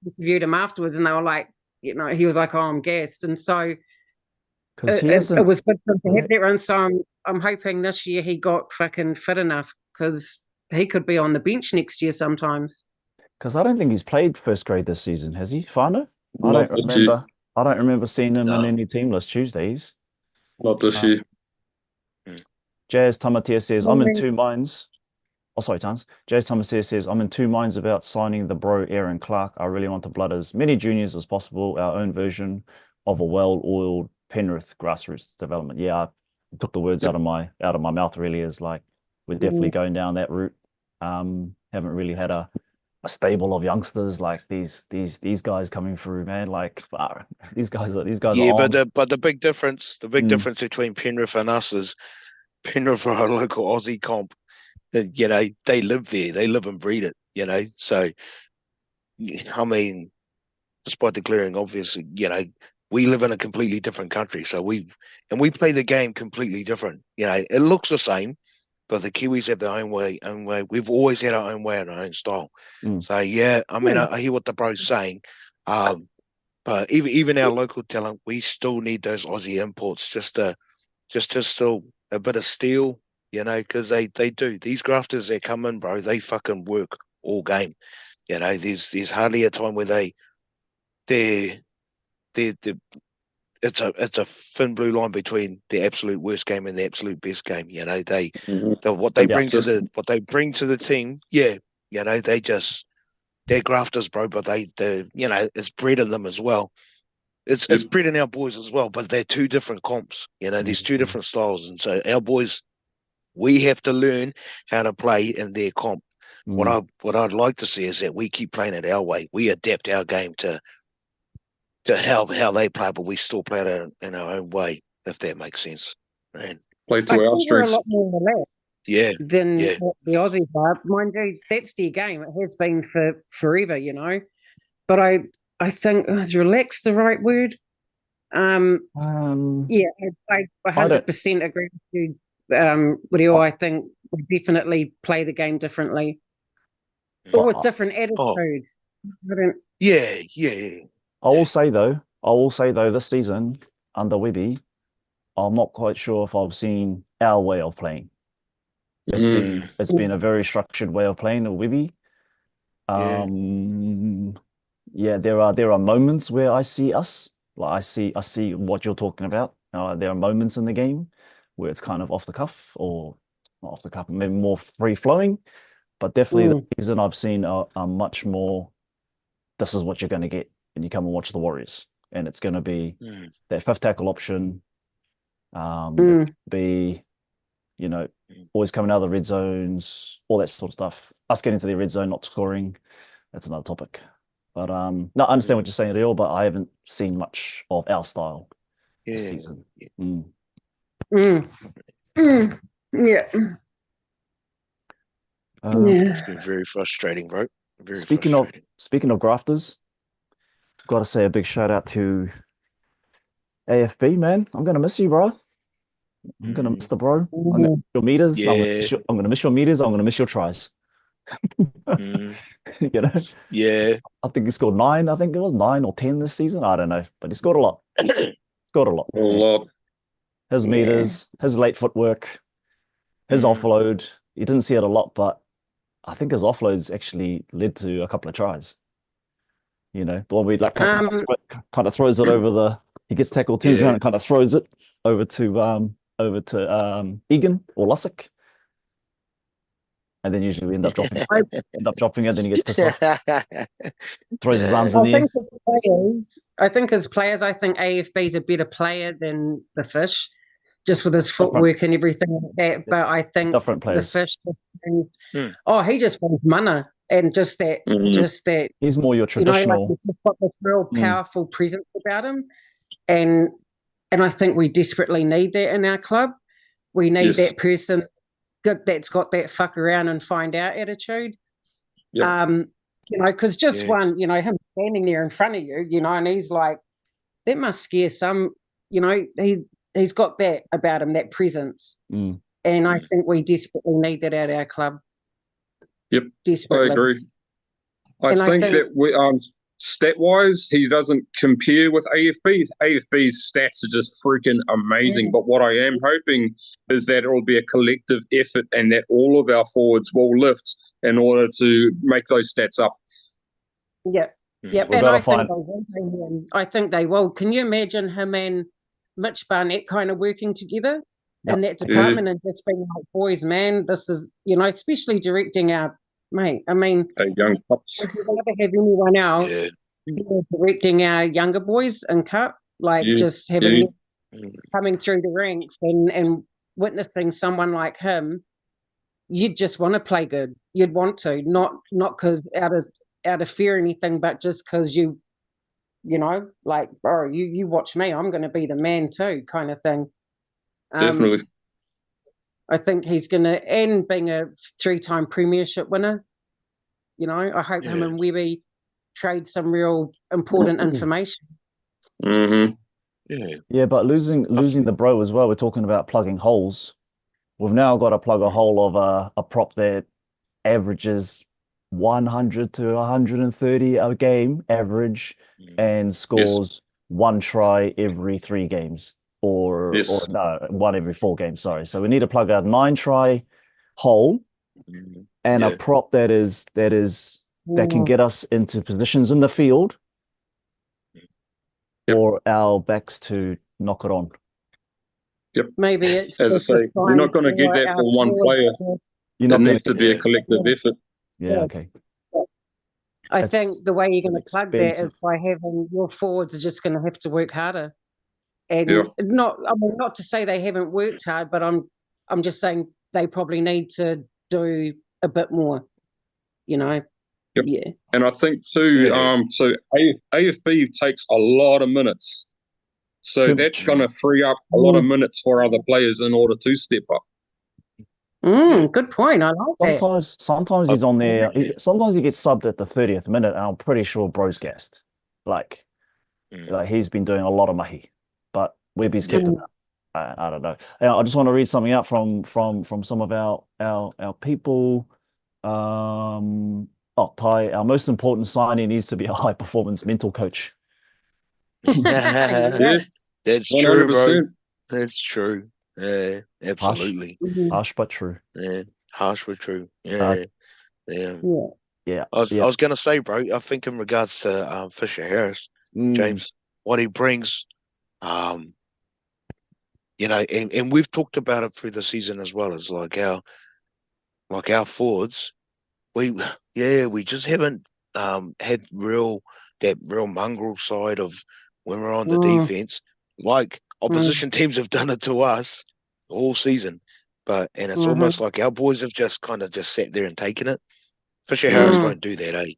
interviewed him afterwards and they were like, he was like, oh, I'm gassed. And so it was good for him to have that run. So I'm hoping this year he got fucking fit enough because he could be on the bench next year sometimes. Because I don't think he's played first grade this season, has he, Fano? I Not don't this year. remember. I don't remember seeing him in No. any team list Tuesdays. Not this year. Jazz Tamatia says, I'm in two minds. Oh, sorry, Tans. Jazz Tamatia says, I'm in two minds about signing the bro Aaron Clark. I really want to blood as many juniors as possible, our own version of a well-oiled Penrith grassroots development. Yeah, I took the words out of my mouth, really, is like, we're definitely going down that route. Haven't really had a stable of youngsters like these guys coming through, man. Like these guys are but the big difference between Penrith and us is Penrith are a local Aussie comp. And, they live there, they live and breathe it. So I mean, despite declaring obviously, we live in a completely different country, so we play the game completely different. It looks the same, but the Kiwis have their own way. We've always had our own way and our own style. So yeah, I mean, I hear what the bro's saying, but even our local talent, we still need those Aussie imports just to still a bit of steel, because they do. These grafters that come in, bro, they fucking work all game. There's hardly a time where they're it's a thin blue line between the absolute worst game and the absolute best game. What they bring to the team, they're grafters, bro. But it's bred in them as well. It's bred in our boys as well. But they're two different comps. There's two different styles, and so our boys, we have to learn how to play in their comp. What I'd like to see is that we keep playing it our way. We adapt our game to how they play, but we still play it in our own way, if that makes sense. Man. Play to our strengths. We're a lot more relaxed than what the Aussies are. Mind you, that's their game. It has been for forever, But I think, is relaxed the right word? I 100% agree with you, Rio. I think we definitely play the game differently, but with different attitudes. I will say though, this season under Webby, I'm not quite sure if I've seen our way of playing. It's been a very structured way of playing with Webby. There are moments where I see us. Like I see what you're talking about. There are moments in the game where it's kind of off the cuff, or not off the cuff, maybe more free flowing. But definitely the season I've seen a much more, this is what you're going to get when you come and watch the Warriors. And it's going to be that fifth tackle option. Be, always coming out of the red zones, all that sort of stuff. Us getting to the red zone, not scoring, that's another topic. But no, I understand what you're saying, Real, but I haven't seen much of our style this season. It's been very frustrating, bro. Speaking of grafters, got to say a big shout out to AFB, man. I'm gonna miss you, bro. I'm gonna miss the bro. I'm gonna miss your meters. I'm gonna miss your meters. I'm gonna miss your tries. Yeah. I think he scored 9. I think it was 9 or 10 this season. I don't know, but he scored a lot. A lot. His meters, his late footwork, his offload. You didn't see it a lot, but I think his offloads actually led to a couple of tries. The one we kind of throws it over the. He gets tackled, turns around and kind of throws it over to Egan or Lussick. And then usually we end up dropping it, then he gets pissed off. Throws his arms in the air. I think as players, AFB is a better player than the Fish, just with his footwork and everything like that. But I think the Fish, he just wants mana and just that. He's more your traditional. He's got this real powerful presence about him, and I think we desperately need that in our club. We need that person that's got that fuck around and find out attitude. Yep. Because just one, him standing there in front of you, and he's like, that must scare some, he's got that about him, that presence. Mm. And I think we desperately need that at our club. Yep, desperately. I agree. I think that we stat-wise, he doesn't compare with AFB's. AFB's stats are just freaking amazing. But what I am hoping is that it will be a collective effort and that all of our forwards will lift in order to make those stats up. Yeah. Yep. And I think they will. Can you imagine him and Mitch Barnett kind of working together in that department and just being like, boys, man, this is, especially directing our mate. I mean, young pups. If you rather have anyone else directing our younger boys in cup, just having them coming through the ranks and witnessing someone like him, you'd just want to play good. You'd want to, not because out of fear or anything, but just because you watch me, I'm going to be the man too, kind of thing. Definitely. I think he's going to, and being a 3-time premiership winner, I hope him and Webby trade some real important information. Mm-hmm. Yeah, but losing the bro as well, we're talking about plugging holes. We've now got to plug a hole of a prop that averages 100 to 130 a game average and scores one try every 3 games or no, one every 4 games, sorry. So we need to plug a 9-try hole and a prop that can get us into positions in the field for our backs to knock it on. Yep. Maybe it's as I say, you're not going to get that from one player. It needs to be a collective effort. Yeah, okay. I think the way you're going to plug that is by having your forwards are just going to have to work harder. And not to say they haven't worked hard, but I'm just saying they probably need to do a bit more, Yep. Yeah. And I think too, so AFB takes a lot of minutes. So that's going to free up a lot of minutes for other players in order to step up. Good point. I like that. Sometimes he's on there. Sometimes he gets subbed at the 30th minute, and I'm pretty sure bro's gassed. Like he's been doing a lot of mahi, but Webby's kept him up. I don't know. I just want to read something out from some of our people. Ty, our most important signing needs to be a high performance mental coach. That's 100%. true, bro. That's true. Yeah, absolutely. Harsh but true. Yeah, harsh but true. Yeah. I was going to say, bro, I think in regards to Fisher Harris, James, what he brings, and we've talked about it through the season as well, as like our forwards, we just haven't had that real mongrel side of when we're on the defense, like opposition teams have done it to us all season. And it's almost like our boys have just kind of just sat there and taken it. Fisher Harris won't do that, eh?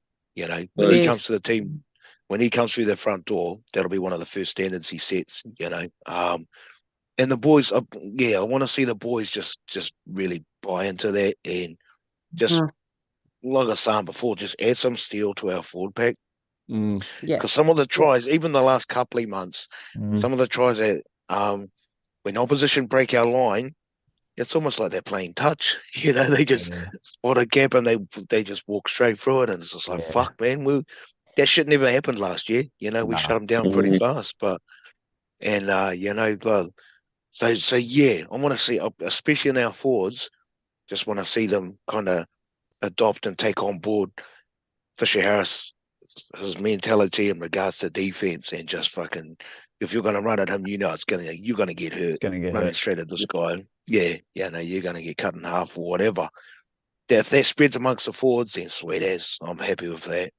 When he comes to the team, when he comes through the front door, that'll be one of the first standards he sets, and the boys, I want to see the boys just really buy into that and just, like I was saying before, just add some steel to our forward pack. Because some of the tries, even the last couple of months, some of the tries that when opposition break our line, it's almost like they're playing touch. They just spot a gap and they just walk straight through it, and it's just like fuck, man. That shit never happened last year. We shut them down pretty fast, so I want to see, especially in our forwards, just want to see them kind of adopt and take on board Fisher Harris, his mentality in regards to defense, and just fucking, if you're going to run at him, you're going to get hurt. Running straight at this guy. You're going to get cut in half or whatever. If that spreads amongst the forwards, then sweet as, I'm happy with that.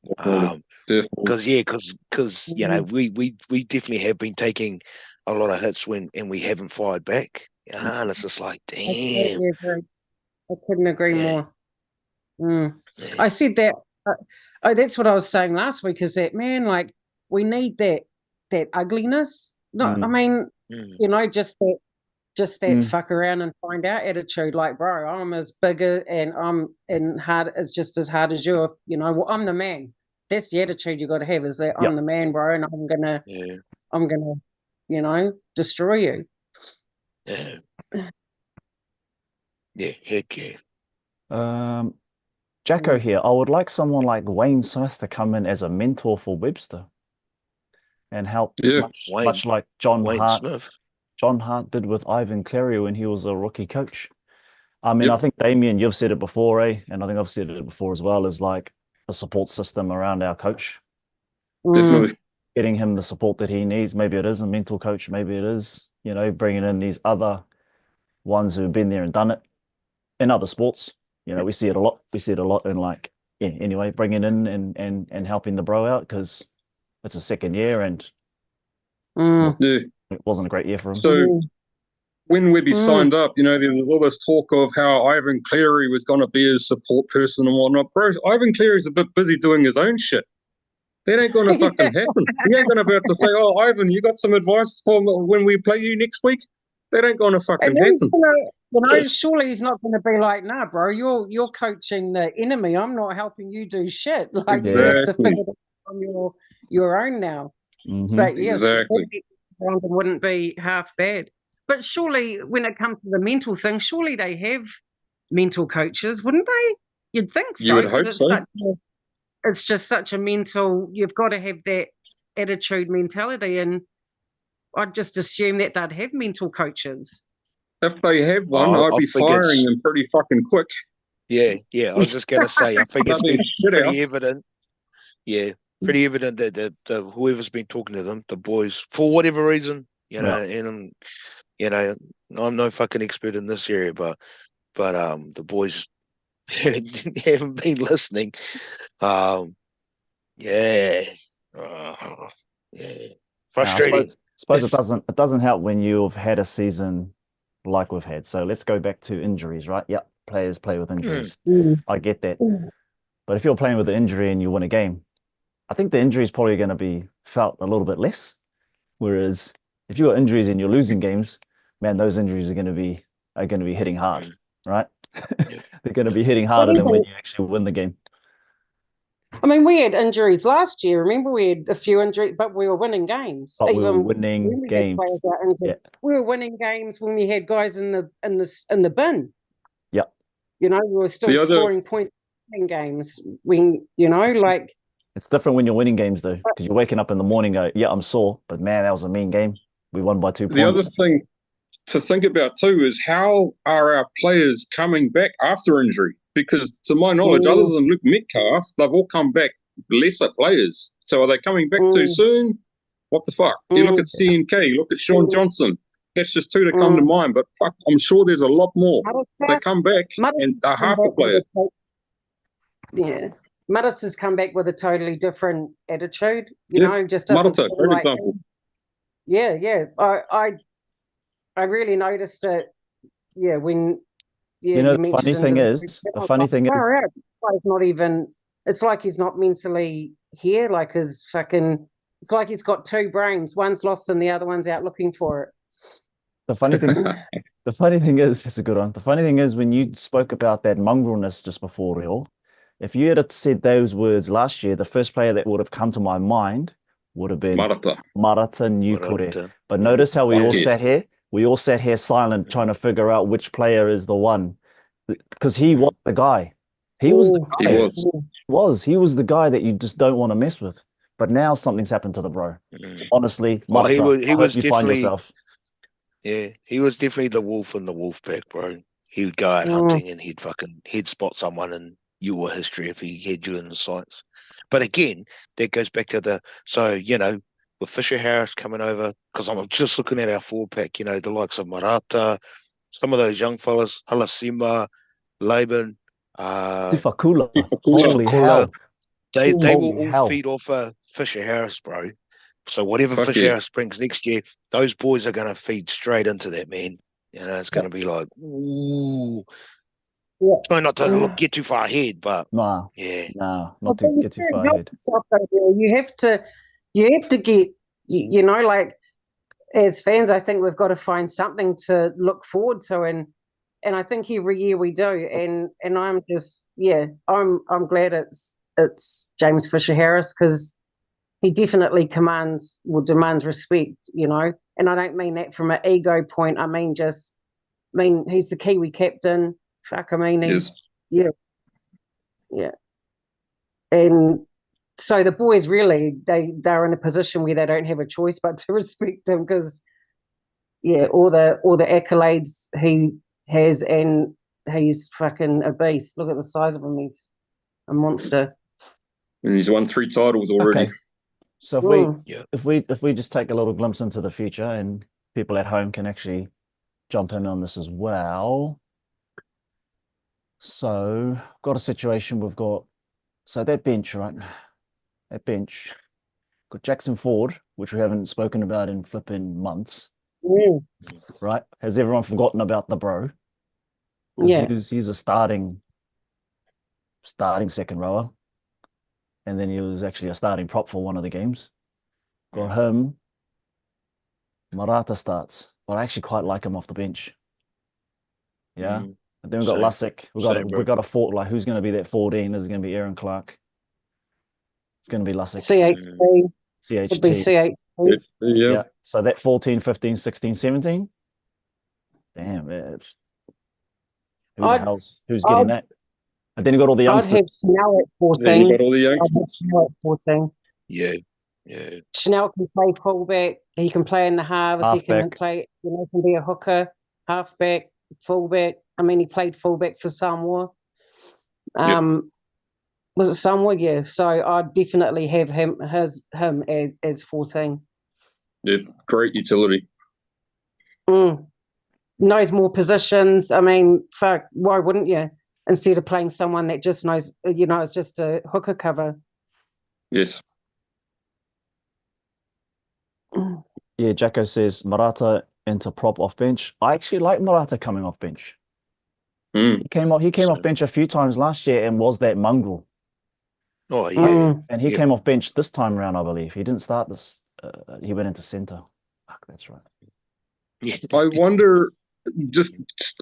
Because we definitely have been taking a lot of hits and we haven't fired back. And it's just like, damn. I couldn't agree more. I said that. That's what I was saying last week. Is that, man? Like, we need that ugliness. I mean, just that just that fuck around and find out attitude. Like, bro, I'm as bigger and I'm hard as just as hard as you. You know, well, I'm the man. That's the attitude you got to have. Is that I'm the man, bro, and I'm gonna, you know, destroy you. Yeah. Yeah. Heck yeah. Jacko here. I would like someone like Wayne Smith to come in as a mentor for Webster and help, much like John Hart did with Ivan Cleary when he was a rookie coach. I mean, I think Damien, you've said it before, and I think I've said it before as well, is like a support system around our coach. Definitely. Getting him the support that he needs. Maybe it is a mental coach. Maybe it is, you know, bringing in these other ones who've been there and done it in other sports. You know, we see it a lot. We see it a lot in like, anyway, bringing in and helping the bro out because it's a second year and it wasn't a great year for him. So when Webby signed up, you know, there was all this talk of how Ivan Cleary was going to be his support person and whatnot. Bro, Ivan Cleary's a bit busy doing his own shit. That ain't going to fucking happen. He ain't going to be able to say, oh, Ivan, you got some advice for when we play you next week? That ain't going to fucking happen. You know, surely he's not going to be like, nah, bro, you're coaching the enemy. I'm not helping you do shit. Like, you have to figure it out on your own now. But yes, wouldn't be half bad. But surely when it comes to the mental thing, surely they have mental coaches, wouldn't they? You'd think so. You would hope so. It's just such a mental, you've got to have that attitude mentality. And I'd just assume that they'd have mental coaches. If they have one, I'd be firing them pretty fucking quick. Yeah. I was just going to say, I think it's pretty evident. Yeah, pretty evident that the whoever's been talking to them, the boys, for whatever reason, you know, and you know, I'm no fucking expert in this area, but the boys haven't been listening. Frustrating. I suppose it doesn't help when you've had a season like we've had. So let's go back to injuries, right? Yep, players play with injuries. I get that. But if you're playing with an injury and you win a game, I think the injury is probably going to be felt a little bit less. Whereas if you got injuries and you're losing games, man, those injuries are going to be hitting hard, right? They're going to be hitting harder than when you actually win the game. I mean, we had injuries last year. Remember, we had a few injuries, but we were winning games. We were winning games. We were winning games when we had guys in the bin. Yep. You know, we were still scoring points in games. When like it's different when you're winning games though, because you're waking up in the morning, go, yeah, I'm sore, but man, that was a mean game. We won by 2 points. The other thing to think about too is how are our players coming back after injury? Because to my knowledge, other than Luke Metcalf, they've all come back lesser players. So are they coming back too soon? What the fuck? You look at CNK, you look at Sean Johnson. That's just two that come to mind. But fuck, I'm sure there's a lot more. They come back and they're half a player. Yeah. Maris has come back with a totally different attitude. You know, just doesn't Marita, great example. Yeah. I really noticed it. Yeah, when the funny thing is, he's not even. It's like he's not mentally here. Like his fucking. It's like he's got 2 brains. One's lost and the other one's out looking for it. The funny thing is, it's a good one. The funny thing is, when you spoke about that mongrelness just before, Real, if you had said those words last year, the first player that would have come to my mind would have been Marita Nukure. But notice how we all sat here. We all sat here silent, trying to figure out which player is the one, because he was the guy. He was the guy. He was the guy that you just don't want to mess with. But now something's happened to the bro. Honestly, Marita, he was you find yourself. Yeah, he was definitely the wolf in the wolf pack, bro. He would go out hunting and he'd spot someone and you were history if he had you in the sights. But again, that goes back to with Fisher Harris coming over, because I'm just looking at our 4-pack, the likes of Marata, some of those young fellas, Halasima, Laban, Sifakula. Holy hell. They will all feed off Fisher Harris, bro. So whatever Fisher Harris brings next year, those boys are going to feed straight into that, man. It's going to be like, ooh. Yeah. Try not to get too far ahead, but not to get too far ahead. You have to get, like as fans, I think we've got to find something to look forward to, and I think every year we do, and I'm just I'm glad it's James Fisher Harris, because he definitely demands respect, and I don't mean that from an ego point. I mean he's the Kiwi captain. Fuck, I mean he's yeah, and so the boys really they're in a position where they don't have a choice but to respect him, because all the accolades he has, and he's fucking a beast. Look at the size of him; he's a monster. And he's won 3 titles already. Okay. So if we just take a little glimpse into the future, and people at home can actually jump in on this as well. So got a situation so that bench, right? That bench got Jackson Ford, which we haven't spoken about in flipping months. Right? Has everyone forgotten about the bro? Yeah. He's a starting second rower. And then he was actually a starting prop for one of the games. Got him. Marata starts. But I actually quite like him off the bench. Yeah. And then we've got Lussick. We've got a fort, like, who's going to be that 14? Is it going to be Aaron Clark? It's going to be Lussick. CHT. Could be CHT. Yeah. So that 14, 15, 16, 17. Damn, it's who's getting that? And then you got all the youngsters. I'd have Chanel at 14. Then you got all the youngsters. Chanel at 14. Yeah. Chanel can play fullback. He can play in the halves. Halfback. He can play. Can be a hooker, halfback, fullback. I mean, he played fullback for Samoa. Was it Samoa? Yeah. So I'd definitely have him as 14. Yeah, great utility. Knows more positions. I mean, fuck, why wouldn't you? Instead of playing someone that just knows, it's just a hooker cover. Yes. Yeah, Jacko says Marata into prop off bench. I actually like Marata coming off bench. He came off bench a few times last year and was that mongrel. Oh, yeah. And he came off bench this time around, I believe. He didn't start this. He went into centre. Fuck, that's right. Yeah. I wonder, just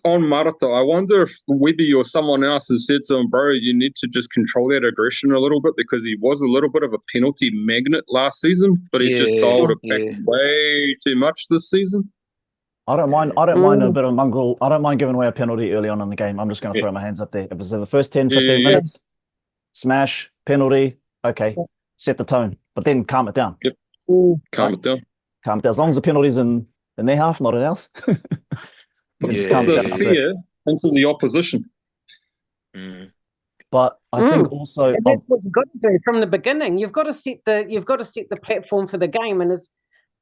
on Marata, I wonder if Webby or someone else has said to him, bro, you need to just control that aggression a little bit, because he was a little bit of a penalty magnet last season, but he's just dialed it back way too much this season. I don't mind a bit of mongrel. I don't mind giving away a penalty early on in the game. I'm just going to throw my hands up there. If it's in the first 10, 15 minutes, smash, penalty, okay, set the tone. But then calm it down. Yep. Calm it down. Calm it down. As long as the penalty's in their half, not in ours. Put the fear into the opposition. But I think also, and that's what you've got to do from the beginning. You've got to set the platform for the game, and as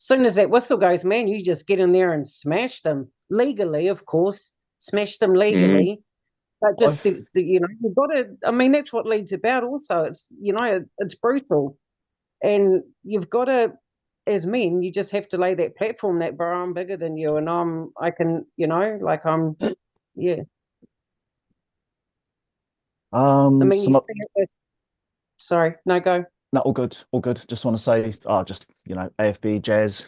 soon as that whistle goes, man, you just get in there and smash them legally, of course. Smash them legally, but just you've got to. I mean, that's what league's about. Also, it's it's brutal, and you've got to. As men, you just have to lay that platform that, bro, I'm bigger than you, and I can, yeah. I mean, sorry, no, go. No, all good, all good. Just want to say, AFB Jazz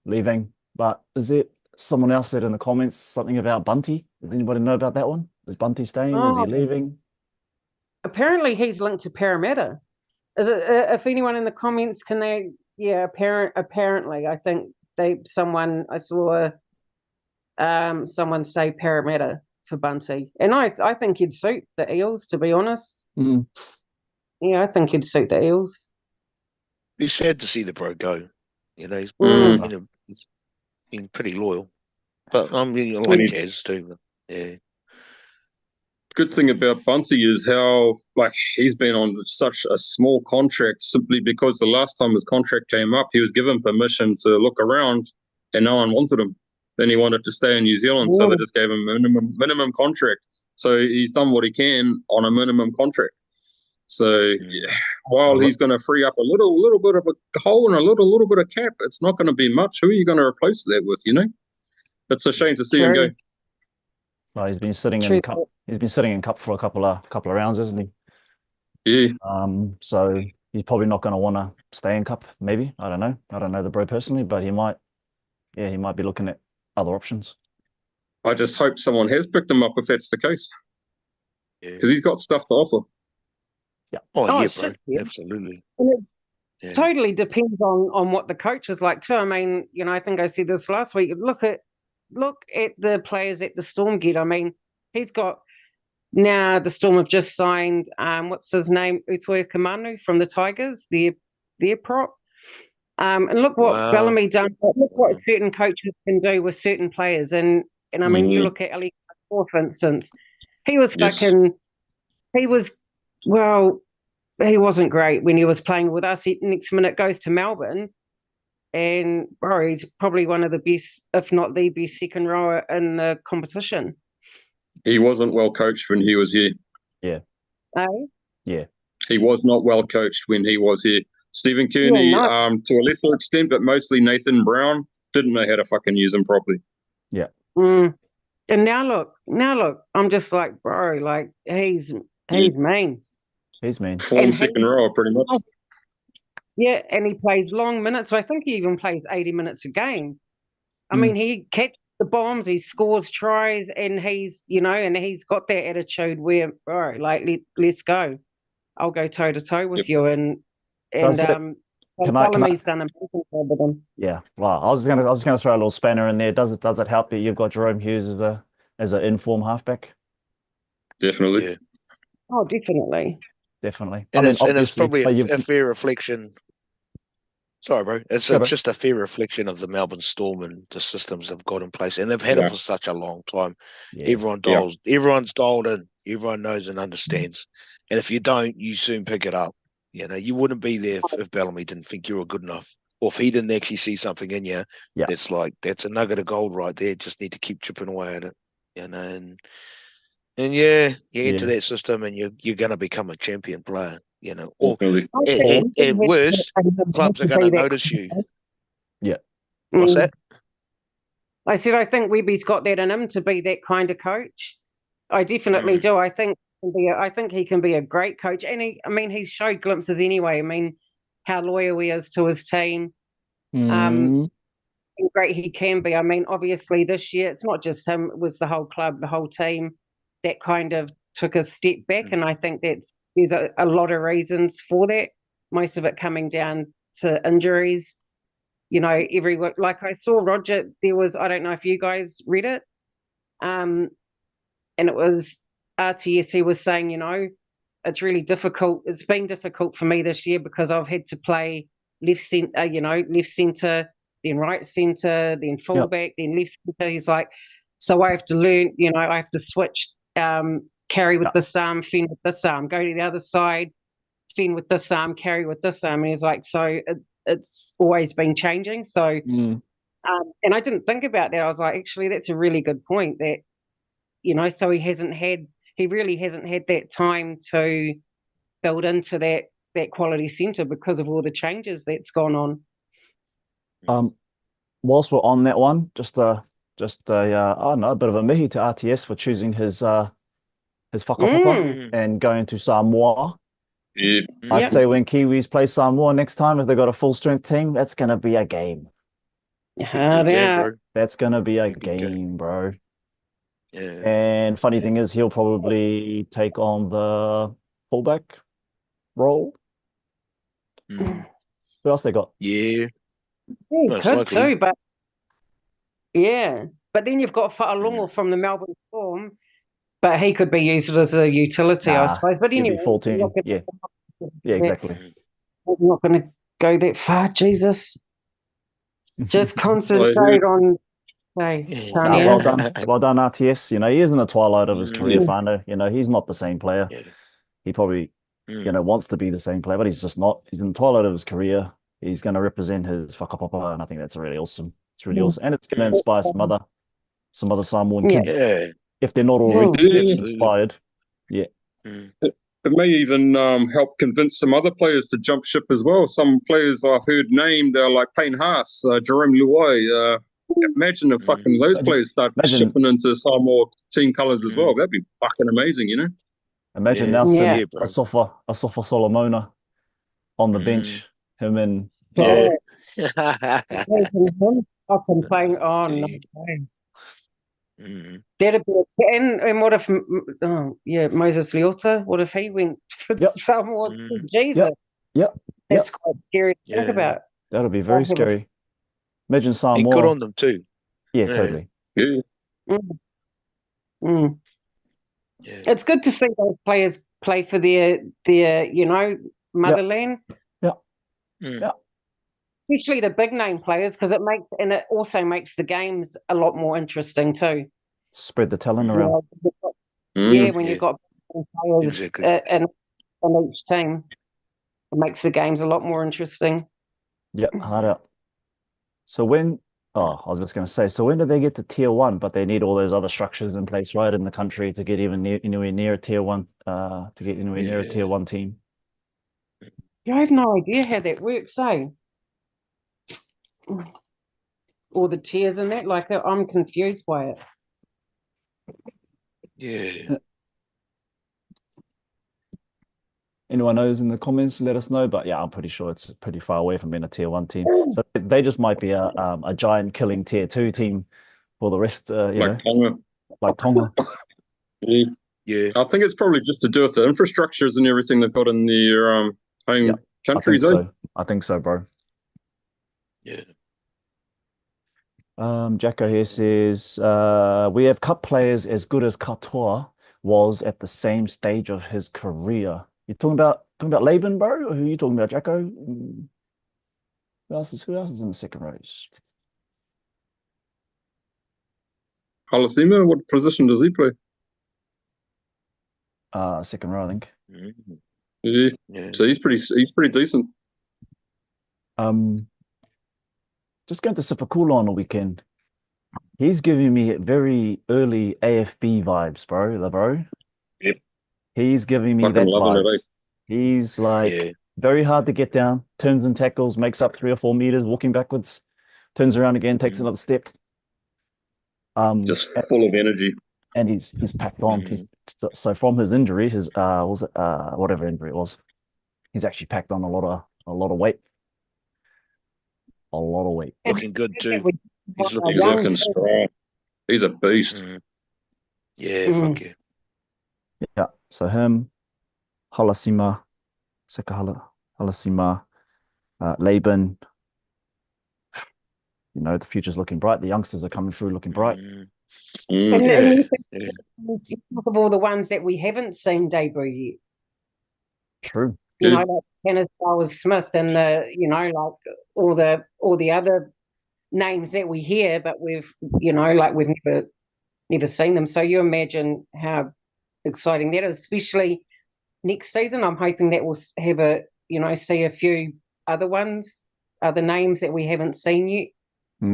leaving. But is it someone else said in the comments something about Bunty? Does anybody know about that one? Is Bunty staying? Is he leaving? Apparently, he's linked to Parramatta. Is it? If anyone in the comments can they? Yeah, apparently, I think I saw someone say Parramatta for Bunty, and I think he'd suit the Eels, to be honest. Yeah, I think he'd suit the Eels. It's sad to see the bro go. He's been pretty loyal, but I like Jazz too. But, yeah. Good thing about Bunty is how he's been on such a small contract, simply because the last time his contract came up, he was given permission to look around and no one wanted him. Then he wanted to stay in New Zealand, so they just gave him a minimum contract. So he's done what he can on a minimum contract. So while he's going to free up a little bit of a hole and a little bit of cap, it's not going to be much. Who are you going to replace that with? It's a shame to see him go. Well, he's been sitting in cup. He's been sitting in cup for a couple of rounds, isn't he? Yeah. So he's probably not going to want to stay in cup. Maybe, I don't know. I don't know the bro personally, but he might yeah, he might be looking at other options. I just hope someone has picked him up if that's the case, Yeah. because he's got stuff to offer. Oh, Oh, yeah, it bro. should be. Absolutely. And it Yeah. totally depends on what the coach is like too. I mean, you know, I think I said this last week. Look at the players that the Storm get. I mean, he's got now the Storm have just signed what's his name, Utoya Kamanu from the Tigers, their prop. And look what Wow. Bellamy done. Look Wow. what certain coaches can do with certain players. And I mean, you Mhm. look at Ali, for instance, he was Yes. he wasn't great when he was playing with us. He next minute goes to Melbourne, and bro, he's probably one of the best, if not the best, second rower in the competition. He wasn't well coached when he was here. Eh? He was not well coached when he was here. Stephen Kearney, no. to a lesser extent, but mostly Nathan Brown, didn't know how to fucking use him properly. Mm. And now look, I'm just like, bro, like he's mean. He's mean. Form And second rower, pretty much. Yeah, and he plays long minutes. I think he even plays 80 minutes a game. I mean, he catches the bombs, he scores tries, and he's got that attitude where, bro, like let's go. I'll go toe to toe with Yep. you. And Does it- Bellamy's done a amazing job with him. Yeah. Well, I was gonna throw a little spanner in there. Does it help that you've got Jerome Hughes as an inform halfback? Definitely. Yeah. Oh, definitely. Definitely. And, it's obviously, probably but a fair reflection. Sorry, bro. It's Yeah, bro. just a fair reflection of the Melbourne Storm and the systems they've got in place, and they've had Yeah. it for such a long time. Yeah. Everyone's dialed in. Everyone knows and understands. And if you don't, you soon pick it up. You know, you wouldn't be there if Bellamy didn't think you were good enough, or if he didn't actually see something in you. Yeah. That's a nugget of gold right there. Just need to keep chipping away at it. You know, and you enter that system, and you're going to become a champion player. You know, or Definitely. at worst, clubs are going to notice you. Yeah. What's that? I said, I think Webby's got that in him to be that kind of coach. I definitely do. I think he can be a great coach, and he's showed glimpses anyway. I mean, how loyal he is to his team. How great he can be. I mean, obviously this year it's not just him; it was the whole club, the whole team that kind of took a step back, and I think there's a lot of reasons for that. Most of it coming down to injuries. You know, like I saw Roger. There was, I don't know if you guys read it, and it was RTS. He was saying, you know, it's really difficult. It's been difficult for me this year because I've had to play left centre, then right centre, then fullback, then left centre. He's like, so I have to learn. You know, I have to switch. Carry with this arm, fin with this arm, go to the other side, fin with this arm, carry with this arm. And he's like, so it's always been changing. So, and I didn't think about that. I was like, actually, that's a really good point. That, you know, so he really hasn't had that time to build into that quality centre because of all the changes that's gone on. Whilst we're on that one, just a bit of a mihi to RTS for choosing his whakapapa and going to Samoa. Yeah. I'd say when Kiwis play Samoa next time, if they've got a full strength team, that's gonna be a game. That's gonna be a game, bro. Yeah. And funny thing is, he'll probably take on the fullback role. Who else they got? Yeah, he could too, but but then you've got Fa'alongo from the Melbourne Storm, but he could be used as a utility, I suppose. But anyway, full team. Yeah, exactly. I'm not going to go that far, Jesus. Just concentrate on. Well done, RTS. You know, he is in the twilight of his career, Whānau. You know, he's not the same player. He probably, wants to be the same player, but he's just not. He's in the twilight of his career. He's going to represent his whakapapa, and I think that's really awesome. It's really awesome, and it's going to inspire some other Samoan kids if they're not already inspired. Yeah. It may even help convince some other players to jump ship as well. Some players I've heard named, like Payne Haas, Jerome Luai. Imagine if fucking those players start shipping into Samoa team colours as well. That'd be fucking amazing, you know? Imagine Nelson, Asafa Solomona on the bench. Him and I complain. Oh no. gee. Mm. That'd be and what if Moses Leota? What if he went for Yep. Samoa? Mm. Jesus, Yep. that's quite scary to think Yeah. about. That'll be very I'd have a- scary. Imagine And good Samoa. on them too. Yeah, Yeah. totally. Yeah. Mm, mm. Yeah. It's good to see those players play for their motherland, Mm. Yeah. especially the big name players, because it also makes the games a lot more interesting too. Spread the talent Mm. around. When Yeah. you've got players Exactly. in each team, it makes the games a lot more interesting. Yeah, hard out. So when, I was just going to say, so when do they get to tier one? But they need all those other structures in place, right, in the country to get anywhere near a tier one, to get anywhere near a tier one team. I have no idea how that works, or the tiers in that. Like, I'm confused by it. Yeah. Anyone knows in the comments, let us know. But yeah, I'm pretty sure it's pretty far away from being a tier one team. So they just might be a giant killing tier two team for the rest, Like Tonga. like Tonga. Yeah. Yeah. I think it's probably just to do with the infrastructures and everything they've got in their home I think countries. so. I think so, bro. Yeah. Jacko here says, we have cup players as good as Katoa was at the same stage of his career. You're talking about Laban, bro? Or who are you talking about, Jacko? Who else is in the second rows? Halasima, what position does he play? Second row, I think. Mm. Yeah. Yeah. So he's pretty decent. Just going to Sifakula on the weekend. He's giving me very early AFB vibes, bro. Yep. He's giving me Fucking that loving it, vibes. eh? He's like Yeah. very hard to get down, turns and tackles, makes up 3 or 4 meters, walking backwards, turns around again, takes another step. Just full of energy. And he's packed on. So from his injury, whatever injury it was, he's actually packed on a lot of weight. A lot of weight. Looking good too. He's He's looking looking strong. He's a beast. Yeah, fuck yeah. Yeah. So him, Halasima, Halasima, Laban. The future's looking bright. The youngsters are coming through looking bright. And Yeah. you talk of all the ones that we haven't seen debut yet. True. Like Tanner Bowers Smith and like all the other names that we hear, but we've never seen them. So you imagine how exciting that is, especially next season. I'm hoping that we'll have see a few other names that we haven't seen yet.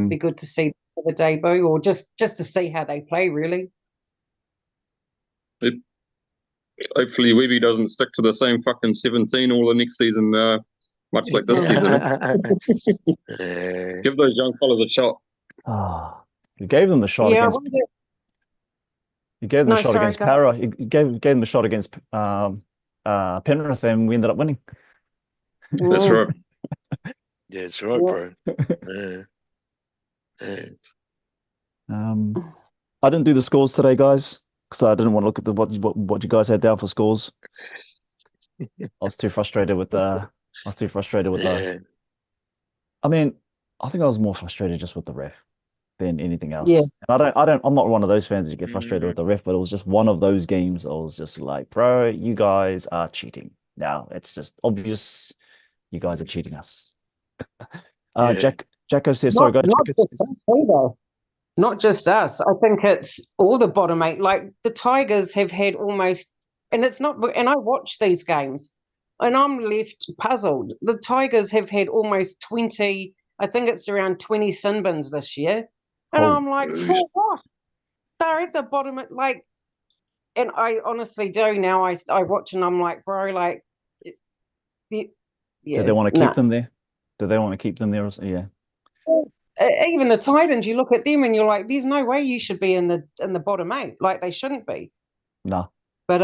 Be good to see the debut, or just to see how they play, really. Hopefully Webby doesn't stick to the same fucking 17 all the next season, much like this season. Give those young fellas a shot. You gave them the shot against. You gave them a shot against Para. You gave them a shot against Penrith, and we ended up winning. That's right. Yeah, that's right, bro. I didn't do the scores today, guys, because I didn't want to look at what you guys had down for scores. I was too frustrated with the. I mean, I think I was more frustrated just with the ref than anything else. Yeah. And I'm not one of those fans that get frustrated with the ref, but it was just one of those games. I was just like, bro, you guys are cheating. Now it's just obvious you guys are cheating us. Jacko says, sorry, guys. Not just us. I think it's all the bottom 8. Like the Tigers have had almost, and it's not, and I watch these games and I'm left puzzled. The Tigers have had almost 20, I think it's around 20 sin bins this year. And I'm like, for what? They're at the bottom, and I honestly do now. I watch and I'm like, bro, like, do they want to keep them there? Do they want to keep them there? Yeah. Even the Titans, you look at them and you're like, there's no way you should be in the bottom 8. Like they shouldn't be. No. But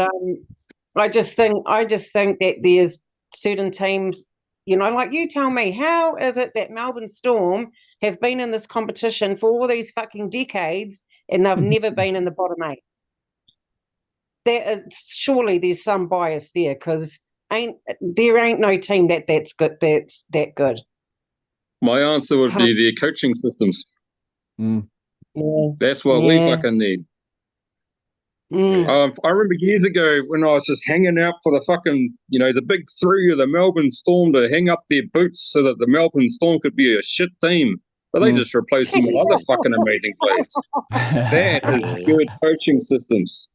I just think that there's certain teams, You know, like you tell me, how is it that Melbourne Storm have been in this competition for all these fucking decades and they've never been in the bottom 8? Surely there's some bias there because there ain't no team that's good. That's that good. My answer would be their coaching systems. Yeah. That's what we fucking need. Mm. I remember years ago when I was just hanging out for the fucking, the big three of the Melbourne Storm to hang up their boots so that the Melbourne Storm could be a shit team. But they just replaced them with other fucking amazing players. That is good coaching systems.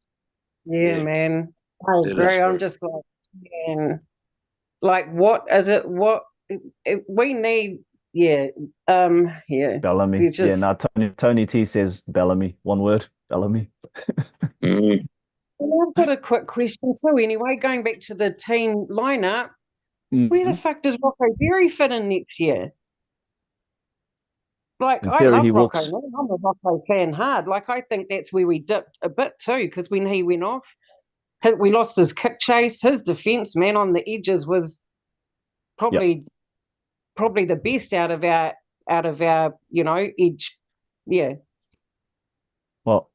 Yeah, man. I agree. I'm just like, man, like, what is it? What we need? Yeah, yeah. Bellamy. Just, yeah, now Tony T says Bellamy. One word, Bellamy. I've got a quick question too. Anyway, going back to the team lineup, where the fuck does Rocco Berry fit in next year? Like, I love Rocco. I'm a Rocco fan hard. Like, I think that's where we dipped a bit too, because when he went off, we lost his kick chase. His defense, man, on the edges was probably the best out of our edge. Yeah. Well,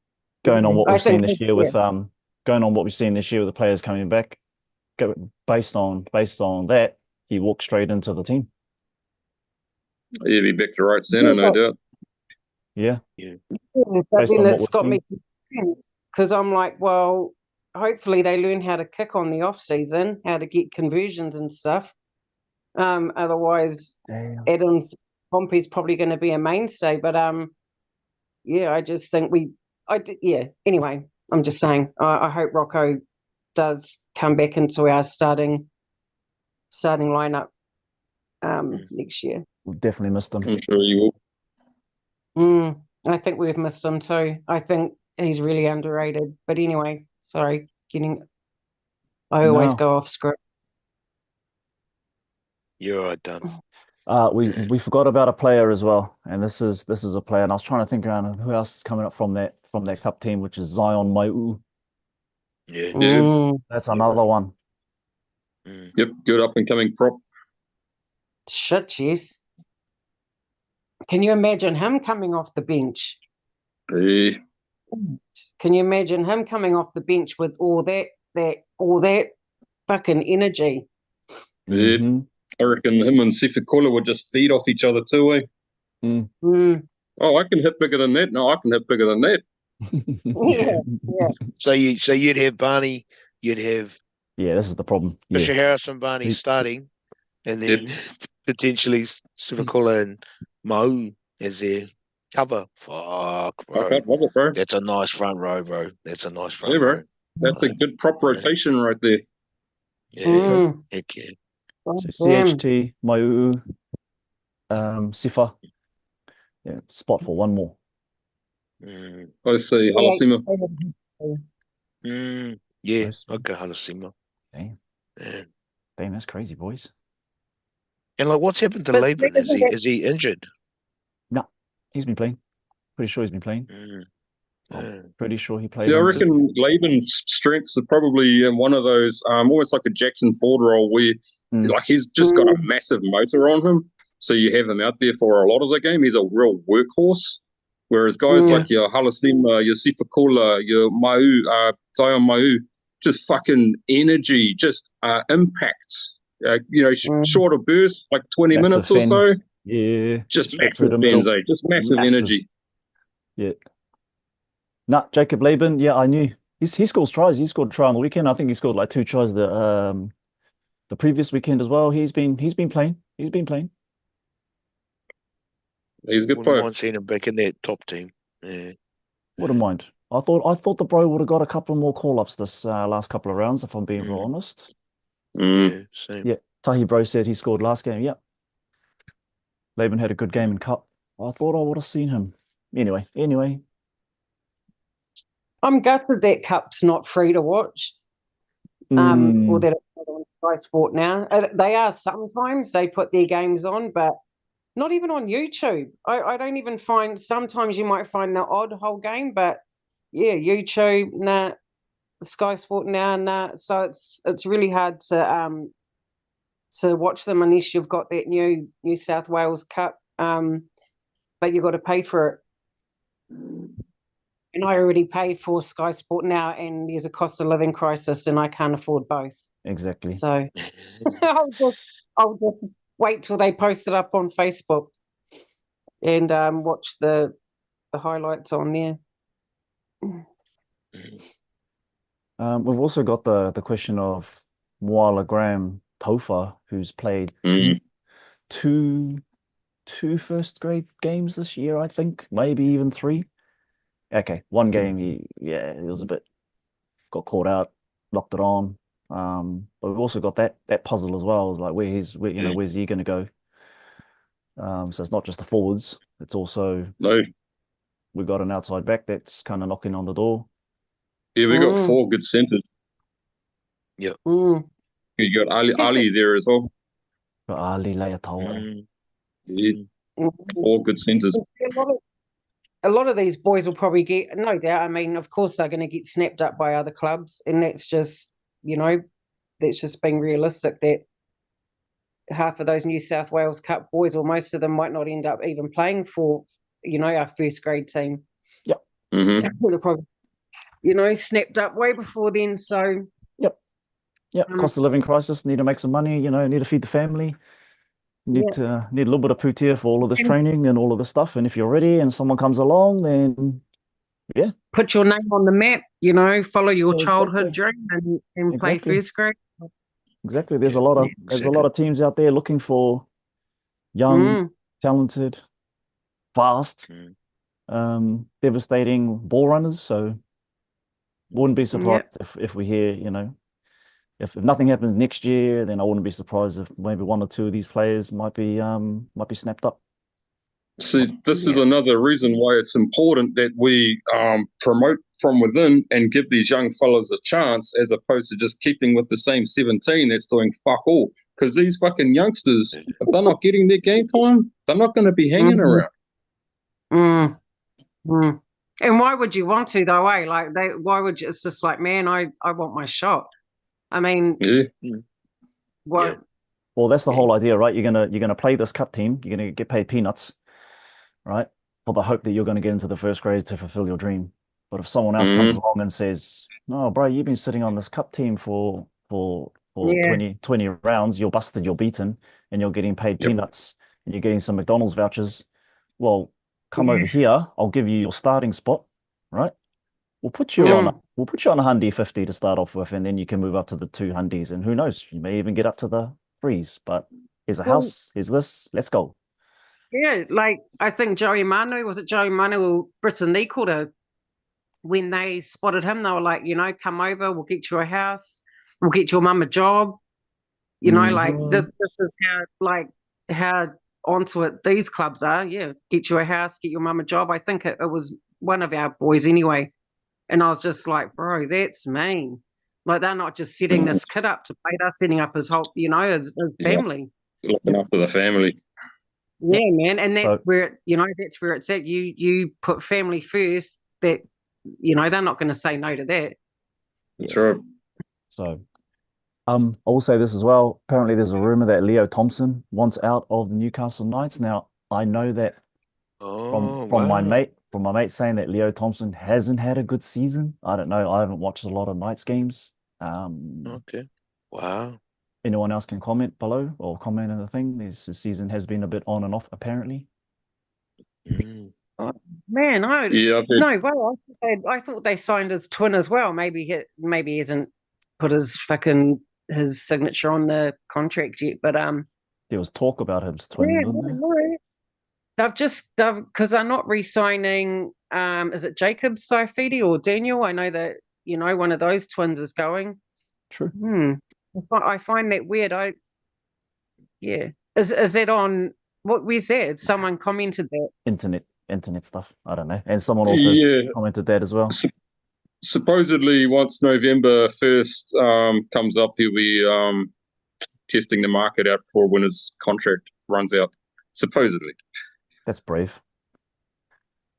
going on what we've seen this year with the players coming back, based on that, he walked straight into the team. He'd be back to right centre, no doubt. Yeah. But then it's got me because I'm like, well, hopefully they learn how to kick on the off season, how to get conversions and stuff. Otherwise, Adams Pompey's probably going to be a mainstay. But I just think Anyway, I'm just saying, I hope Rocco does come back into our starting lineup next year. We've definitely missed him. I'm sure you will. I think we've missed him too. I think he's really underrated. But anyway, sorry, I always go off script. You're right, Dan. We forgot about a player as well, and this is a player, and I was trying to think around who else is coming up from that cup team, which is Zion Mai'u. Yeah. That's another one. Yep, good up and coming prop. Shit, yes. Can you imagine him coming off the bench? Yeah. Can you imagine him coming off the bench with all that fucking energy? Yeah. I reckon him and Sifikola would just feed off each other too, eh? Oh, I can hit bigger than that. No, I can hit bigger than that. Yeah. So you'd have Barney, you'd have this is the problem. Fisher Harrison, Barney starting, and then potentially Sifikola and Mau as their cover. Fuck, bro. I can't love it, bro. That's a nice front row, bro. That's a nice front bro. row. That's a good prop rotation right there. Yeah, heck yeah. So CHT, Mai'u, Sifa. Yeah, spot for one more. I say Halasima. Yeah, I'll go Halasima. Damn, that's crazy, boys. And like, what's happened to Laban? Is he injured? No, he's been playing. Pretty sure he's been playing. Pretty sure he played. See, I reckon Laban's strengths are probably in one of those, almost like a Jackson Ford role where, like, he's just got a massive motor on him. So you have him out there for a lot of the game. He's a real workhorse. Whereas guys like your Halasima, your Sifikola, your Mai'u, Zion Mai'u, just fucking energy, just impact. Shorter bursts, like 20 minutes or so. Yeah. Just massive bends, just massive energy. Yeah. Nah, Jacob Laban, I knew. He scores tries. He scored a try on the weekend. I think he scored like 2 tries the previous weekend as well. He's been playing. He's been playing. He's a good player. Wouldn't mind seeing him back in that top team. Yeah. Wouldn't mind. I thought the bro would have got a couple more call-ups this last couple of rounds, if I'm being real honest. Yeah, same. Yeah, Tahi Bro said he scored last game. Yeah. Laban had a good game in Cup. I thought I would have seen him. Anyway. I'm gutted that Cup's not free to watch. Or that it's on Sky Sport now. They are sometimes. They put their games on, but not even on YouTube. I don't even find, sometimes you might find the odd whole game, but yeah, YouTube, nah, Sky Sport now, nah. So it's really hard to to watch them unless you've got that New South Wales Cup, but you've got to pay for it. And I already pay for Sky Sport now, and there's a cost of living crisis, and I can't afford both. Exactly. So I'll just wait till they post it up on Facebook and watch the highlights on there. We've also got the question of Moala Graham Tofa, who's played two first grade games this year, I think, maybe even 3. Okay, one game he was a bit got caught out, knocked it on. But we've also got that puzzle as well. Like where's he going to go? So it's not just the forwards; it's also we've got an outside back that's kind of knocking on the door. Yeah, we got 4 good centres. Yeah. You got Ali there as well. Got Ali Leatoa. Yeah. 4 good centres. A lot of these boys will probably get, no doubt. I mean, of course, they're going to get snapped up by other clubs, and that's just, that's just being realistic. That half of those New South Wales Cup boys, or most of them, might not end up even playing for, our first grade team. Yep. They're probably, snapped up way before then. So. Yep. Cost of living crisis. Need to make some money. Need to feed the family. Need a little bit of putia for all of this training and all of this stuff. And if you're ready and someone comes along, then put your name on the map. Follow your childhood dream and play first grade. Exactly. There's a lot of teams out there looking for young, talented, fast, devastating ball runners. So wouldn't be surprised if we hear, if nothing happens next year, then I wouldn't be surprised if maybe 1 or 2 of these players might be snapped up. See, this is another reason why it's important that we promote from within and give these young fellas a chance, as opposed to just keeping with the same 17 that's doing fuck all. Because these fucking youngsters, if they're not getting their game time, they're not going to be hanging around. And why would you want to though? Why would you? It's just like, man, I want my shot. I mean, what? Well, that's the whole idea, right? You're gonna play this cup team. You're gonna get paid peanuts, right? For the hope that you're going to get into the first grade to fulfill your dream. But if someone else comes along and says, "No, bro, you've been sitting on this cup team for 20 rounds. You're busted. You're beaten, and you're getting paid peanuts, and you're getting some McDonald's vouchers. Well, come over here. I'll give you your starting spot, right? We'll put you on a Hyundai 50 to start off with, and then you can move up to the 2 Hyundais, and who knows, you may even get up to the 3s. But here's a house, here's this, let's go." Yeah, I think Joey Manu or Brittany called her when they spotted him. They were like, come over, we'll get you a house, we'll get your mum a job. This is how onto it these clubs are. Yeah, get you a house, get your mum a job. I think it was one of our boys anyway. And I was just like, bro, that's mean. Like, they're not just setting this kid up to play, they're setting up his whole, his family. Looking after the family. Yeah, man. And that's where, that's where it's at. You put family first, that, they're not going to say no to that. That's right. So, I will say this as well. Apparently there's a rumor that Leo Thompson wants out of the Newcastle Knights. Now, I know that from my mate saying that Leo Thompson hasn't had a good season. I don't know. I haven't watched a lot of Knights games. Okay. Wow. Anyone else can comment below or comment on the thing. This season has been a bit on and off, apparently. Oh, man, I thought they signed his twin as well. Maybe he hasn't put his signature on the contract yet. But there was talk about his twin, wasn't there? Because they're not re-signing. Is it Jacob Saifidi or Daniel? I know that one of those twins is going. True. I find that weird. Is that on what we said? Someone commented that internet stuff. I don't know, and someone also commented that as well. Supposedly, once November 1st comes up, he'll be testing the market out for when his contract runs out. Supposedly. That's brave.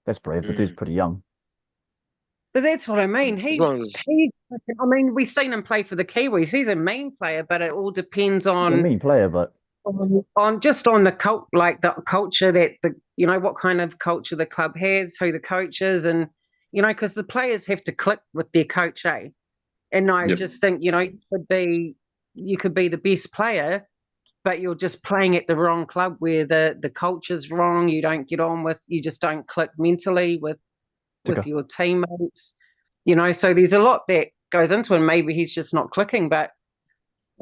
The dude's pretty young. But that's what I mean. As long as I mean, we've seen him play for the Kiwis. He's a mean player, but it all depends a on mean player, but just on the the culture that what kind of culture the club has, who the coach is, and because the players have to click with their coach, eh? And I just think you could be the best player, but you're just playing at the wrong club where the culture's wrong. You don't get on with, you just don't click mentally with your teammates. So there's a lot that goes into him. Maybe he's just not clicking, but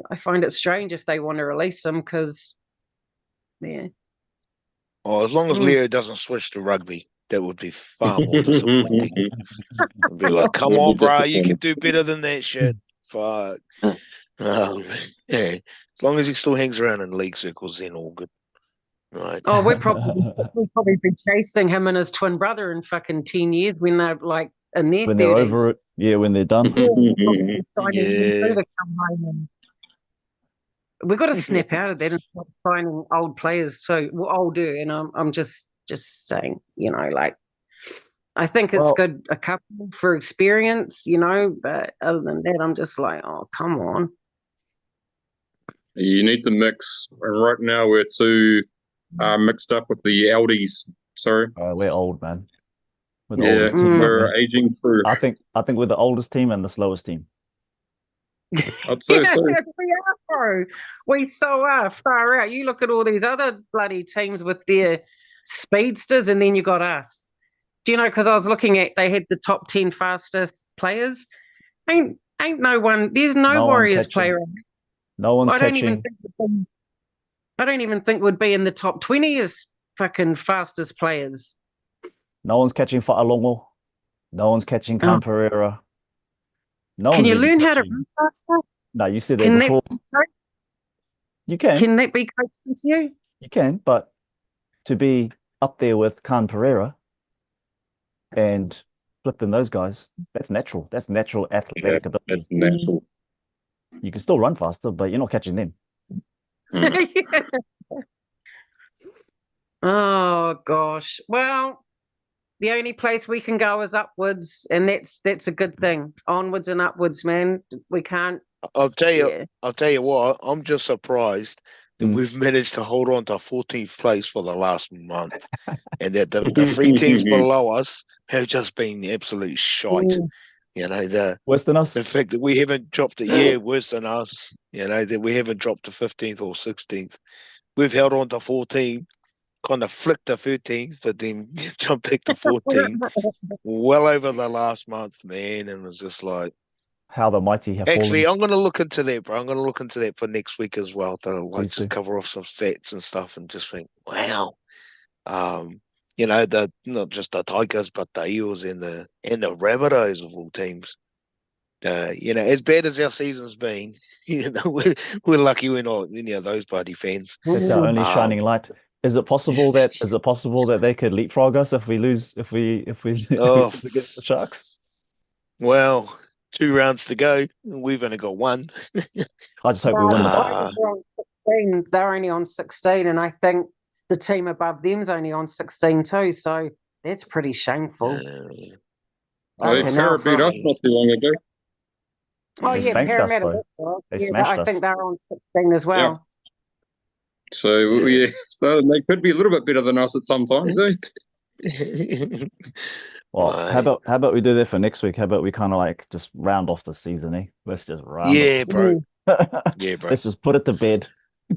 I find it strange if they want to release him because, yeah. Oh, as long as Leo doesn't switch to rugby, that would be far more disappointing. I'd be like, come on, bro, you can do better than that shit. Fuck. Yeah. As long as he still hangs around in league circles, then all good. Right. Oh, we'll probably be chasing him and his twin brother in fucking 10 years when they're like in their when 30s. they're over it, yeah, when they're done. Yeah. We've got to snap out of that and start signing old players too. Well, older, and I'm just saying, I think it's good a couple for experience, but other than that, I'm just like, oh, come on. You need to mix, and right now we're too mixed up with the Aldies. Sorry. We're old, man. We're aging through. I think we're the oldest team and the slowest team. I'd say so. We are, bro. We so are far out. You look at all these other bloody teams with their speedsters, and then you got us. Do you know? Because I was looking at, they had the top 10 fastest players. Ain't no one. There's no Warriors player. No one's catching. I don't even think would be in the top 20 as fucking fastest players. No one's catching Fa'alongo. No one's catching Khan Pereira. Can you learn how to run faster? No, you said that before. You can. Can that be coached into you? You can, but to be up there with Khan Pereira and flipping those guys, that's natural. That's natural athletic ability. That's natural. You can still run faster, but you're not catching them. Oh gosh. Well, the only place we can go is upwards, and that's a good thing. Onwards and upwards, man. We can't. I'll tell you what. I'm just surprised that we've managed to hold on to 14th place for the last month, and that the 3 teams below us have just been absolute shite. Worse than us. The fact that we haven't dropped it, worse than us. That we haven't dropped to 15th or 16th. We've held on to 14. Kind of flicked to 13th, but then jumped back to 14. Well over the last month, man, and it's just like how the mighty have actually fallen. I'm going to look into that, bro. I'm going to look into that for next week as well, to just cover off some stats and stuff, and just think, wow, the not just the Tigers, but the Eels and the Rabbitohs of all teams. As bad as our season's been, we're lucky we're not any of those bloody fans. That's our only shining light. Is it possible that they could leapfrog us if we lose if we against the Sharks? Well, 2 rounds to go. We've only got 1. I just hope we win. They're only on 16, and I think the team above them's only on 16 too. So that's pretty shameful. Para beat us not too long ago. Oh yeah, Parramatta. They smashed us. I think they're on 16 as well. Yeah. So so they could be a little bit better than us at some times, eh? Well, how about we do that for next week? How about we kind of like just round off the season, eh? Let's just round. Yeah, bro. Yeah, bro. Let's just put it to bed.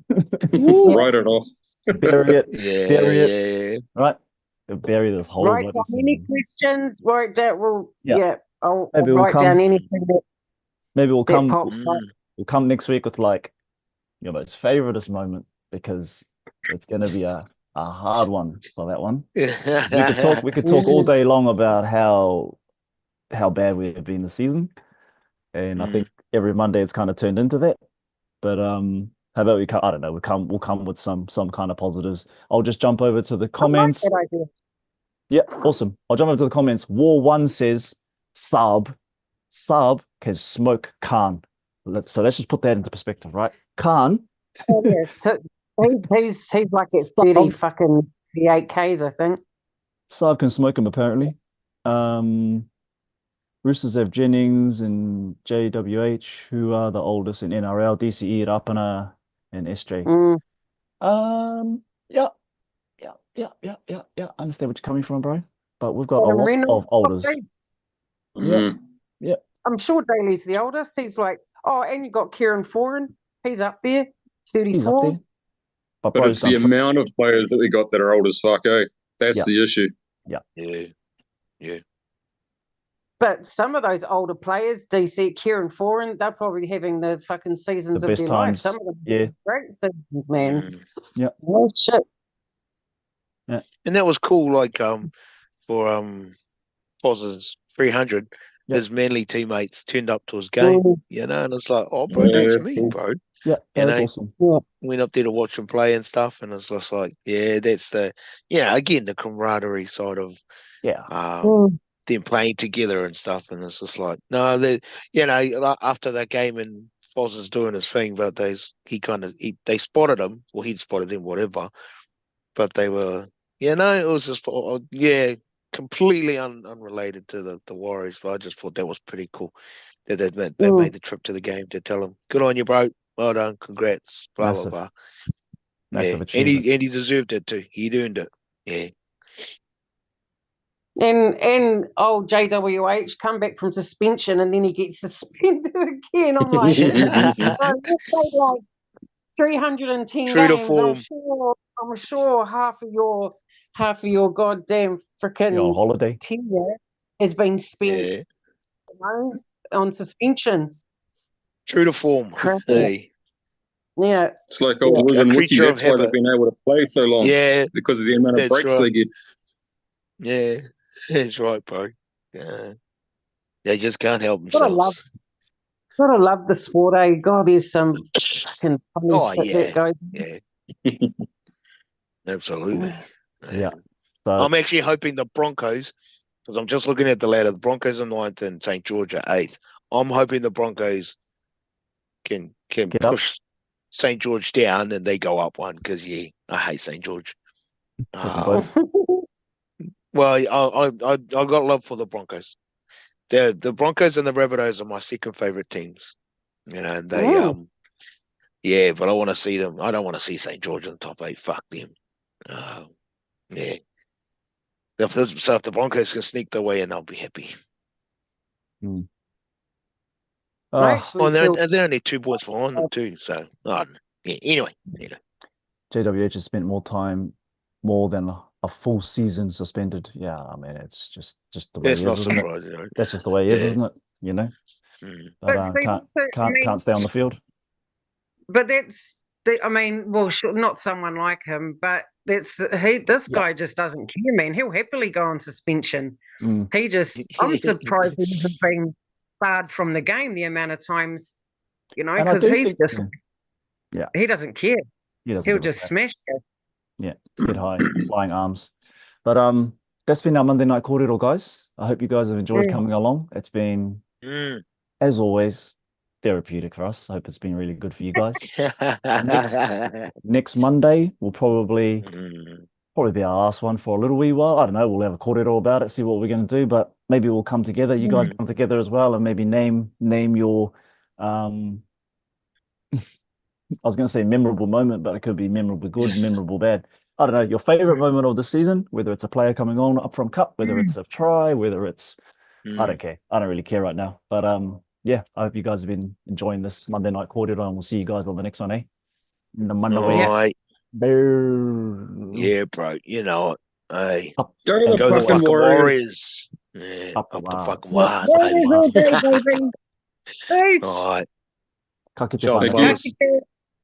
Write it off. Bury it. Yeah, bury it. Right. Bury this whole. Write down any questions. Write down. I'll write down anything that. Maybe we'll come. We'll come next week with like your most favoriteest moment, because it's going to be a hard one for that one. We could talk all day long about how bad we have been this season, and I think every Monday it's kind of turned into that. But how about we come? I don't know. We'll come with some kind of positives. I'll just jump over to the comments. I like that idea. Yeah, awesome. I'll jump over to the comments. War One says Saab can smoke Khan. So let's just put that into perspective, right? Khan. Oh, yeah. So he's like at 30 fucking 38 Ks, I think. Saab can smoke him apparently. Roosters have Jennings and JWH, who are the oldest in NRL, DCE, Rapana, and SJ. Yeah. I understand where you're coming from, bro. But we've got a lot of olders. Yeah. I'm sure Daly's the oldest. He's like, and you got Kieran Foran. He's up there, 34. He's up there. But it's the amount of players that we got that are old as fuck, eh? That's the issue. Yeah. But some of those older players, DC, Kieran Foran, they're probably having the fucking seasons of their life. Some of them great seasons, man. Yeah. Oh, shit. Yeah. And that was cool, like for Foz's 300, his Manly teammates turned up to his game, you know, and it's like, oh, bro, that's me, bro. Yeah, that's awesome. Yeah. Went up there to watch him play and stuff, and it's just like, that's again, the camaraderie side of them playing together and stuff, and it's just like, no, after that game and Foz is doing his thing, but they spotted him, or he'd spotted them, whatever, but they were, it was just, completely unrelated to the Warriors, but I just thought that was pretty cool that they made the trip to the game to tell him, good on you, bro, well done, congrats, blah, blah, blah. Massive and he deserved it too. He'd earned it. Yeah. And old JWH come back from suspension and then he gets suspended again. I'm like, like 310 True to games. form. I'm sure half of your goddamn freaking holiday tenure has been spent on suspension. True to form. Hey. Yeah. It's like Wiz and Wiki. That's why they've been able to play so long. Yeah. Because of the amount of breaks they get. Yeah. That's right, bro. They just can't help themselves. Gotta love the sport, eh? God, there's some fucking funny shit that goes. Yeah. Absolutely. Yeah. So, I'm actually hoping the Broncos, because I'm just looking at the ladder, the Broncos are 9th and St. George are 8th. I'm hoping the Broncos can push St. George down and they go up one, because I hate St. George. Well, I got love for the Broncos. The Broncos and the Rabbitohs are my second favorite teams. And they but I want to see them. I don't want to see St. George in the top 8. Fuck them. Yeah. If the Broncos can sneak their way in, I'll be happy. They're only 2 points behind them too. So anyway. JWH has spent more than a full season suspended. Yeah, I mean, it's just the way it is. That's not surprising. Right? That's just the way it is, isn't it? You know, but can't stay on the field. But not someone like him, but this guy just doesn't care, man. He'll happily go on suspension. I'm surprised he hasn't been barred from the game the amount of times, because he's just he doesn't care. He'll just smash it. Yeah, head high, flying arms. But that's been our Monday Night Corridor, guys. I hope you guys have enjoyed coming along. It's been, as always, therapeutic for us. I hope it's been really good for you guys. Next Monday will probably be our last one for a little wee while. I don't know. We'll have a corridor about it, see what we're going to do. But maybe we'll come together. You guys come together as well, and maybe name your. I was going to say memorable moment, but it could be memorable good, memorable bad. I don't know, your favorite moment of the season, whether it's a player coming on up from cup, whether it's a try, whether it's, I don't care. I don't really care right now. But I hope you guys have been enjoying this Monday Night Corridor, and we'll see you guys on the next one, eh? In the Monday. Right. Yeah, bro. You know it. Hey. Go to the fucking Warriors. Yeah, up the fucking Wars. All right. Ka kite Ciao, whānau. fellas.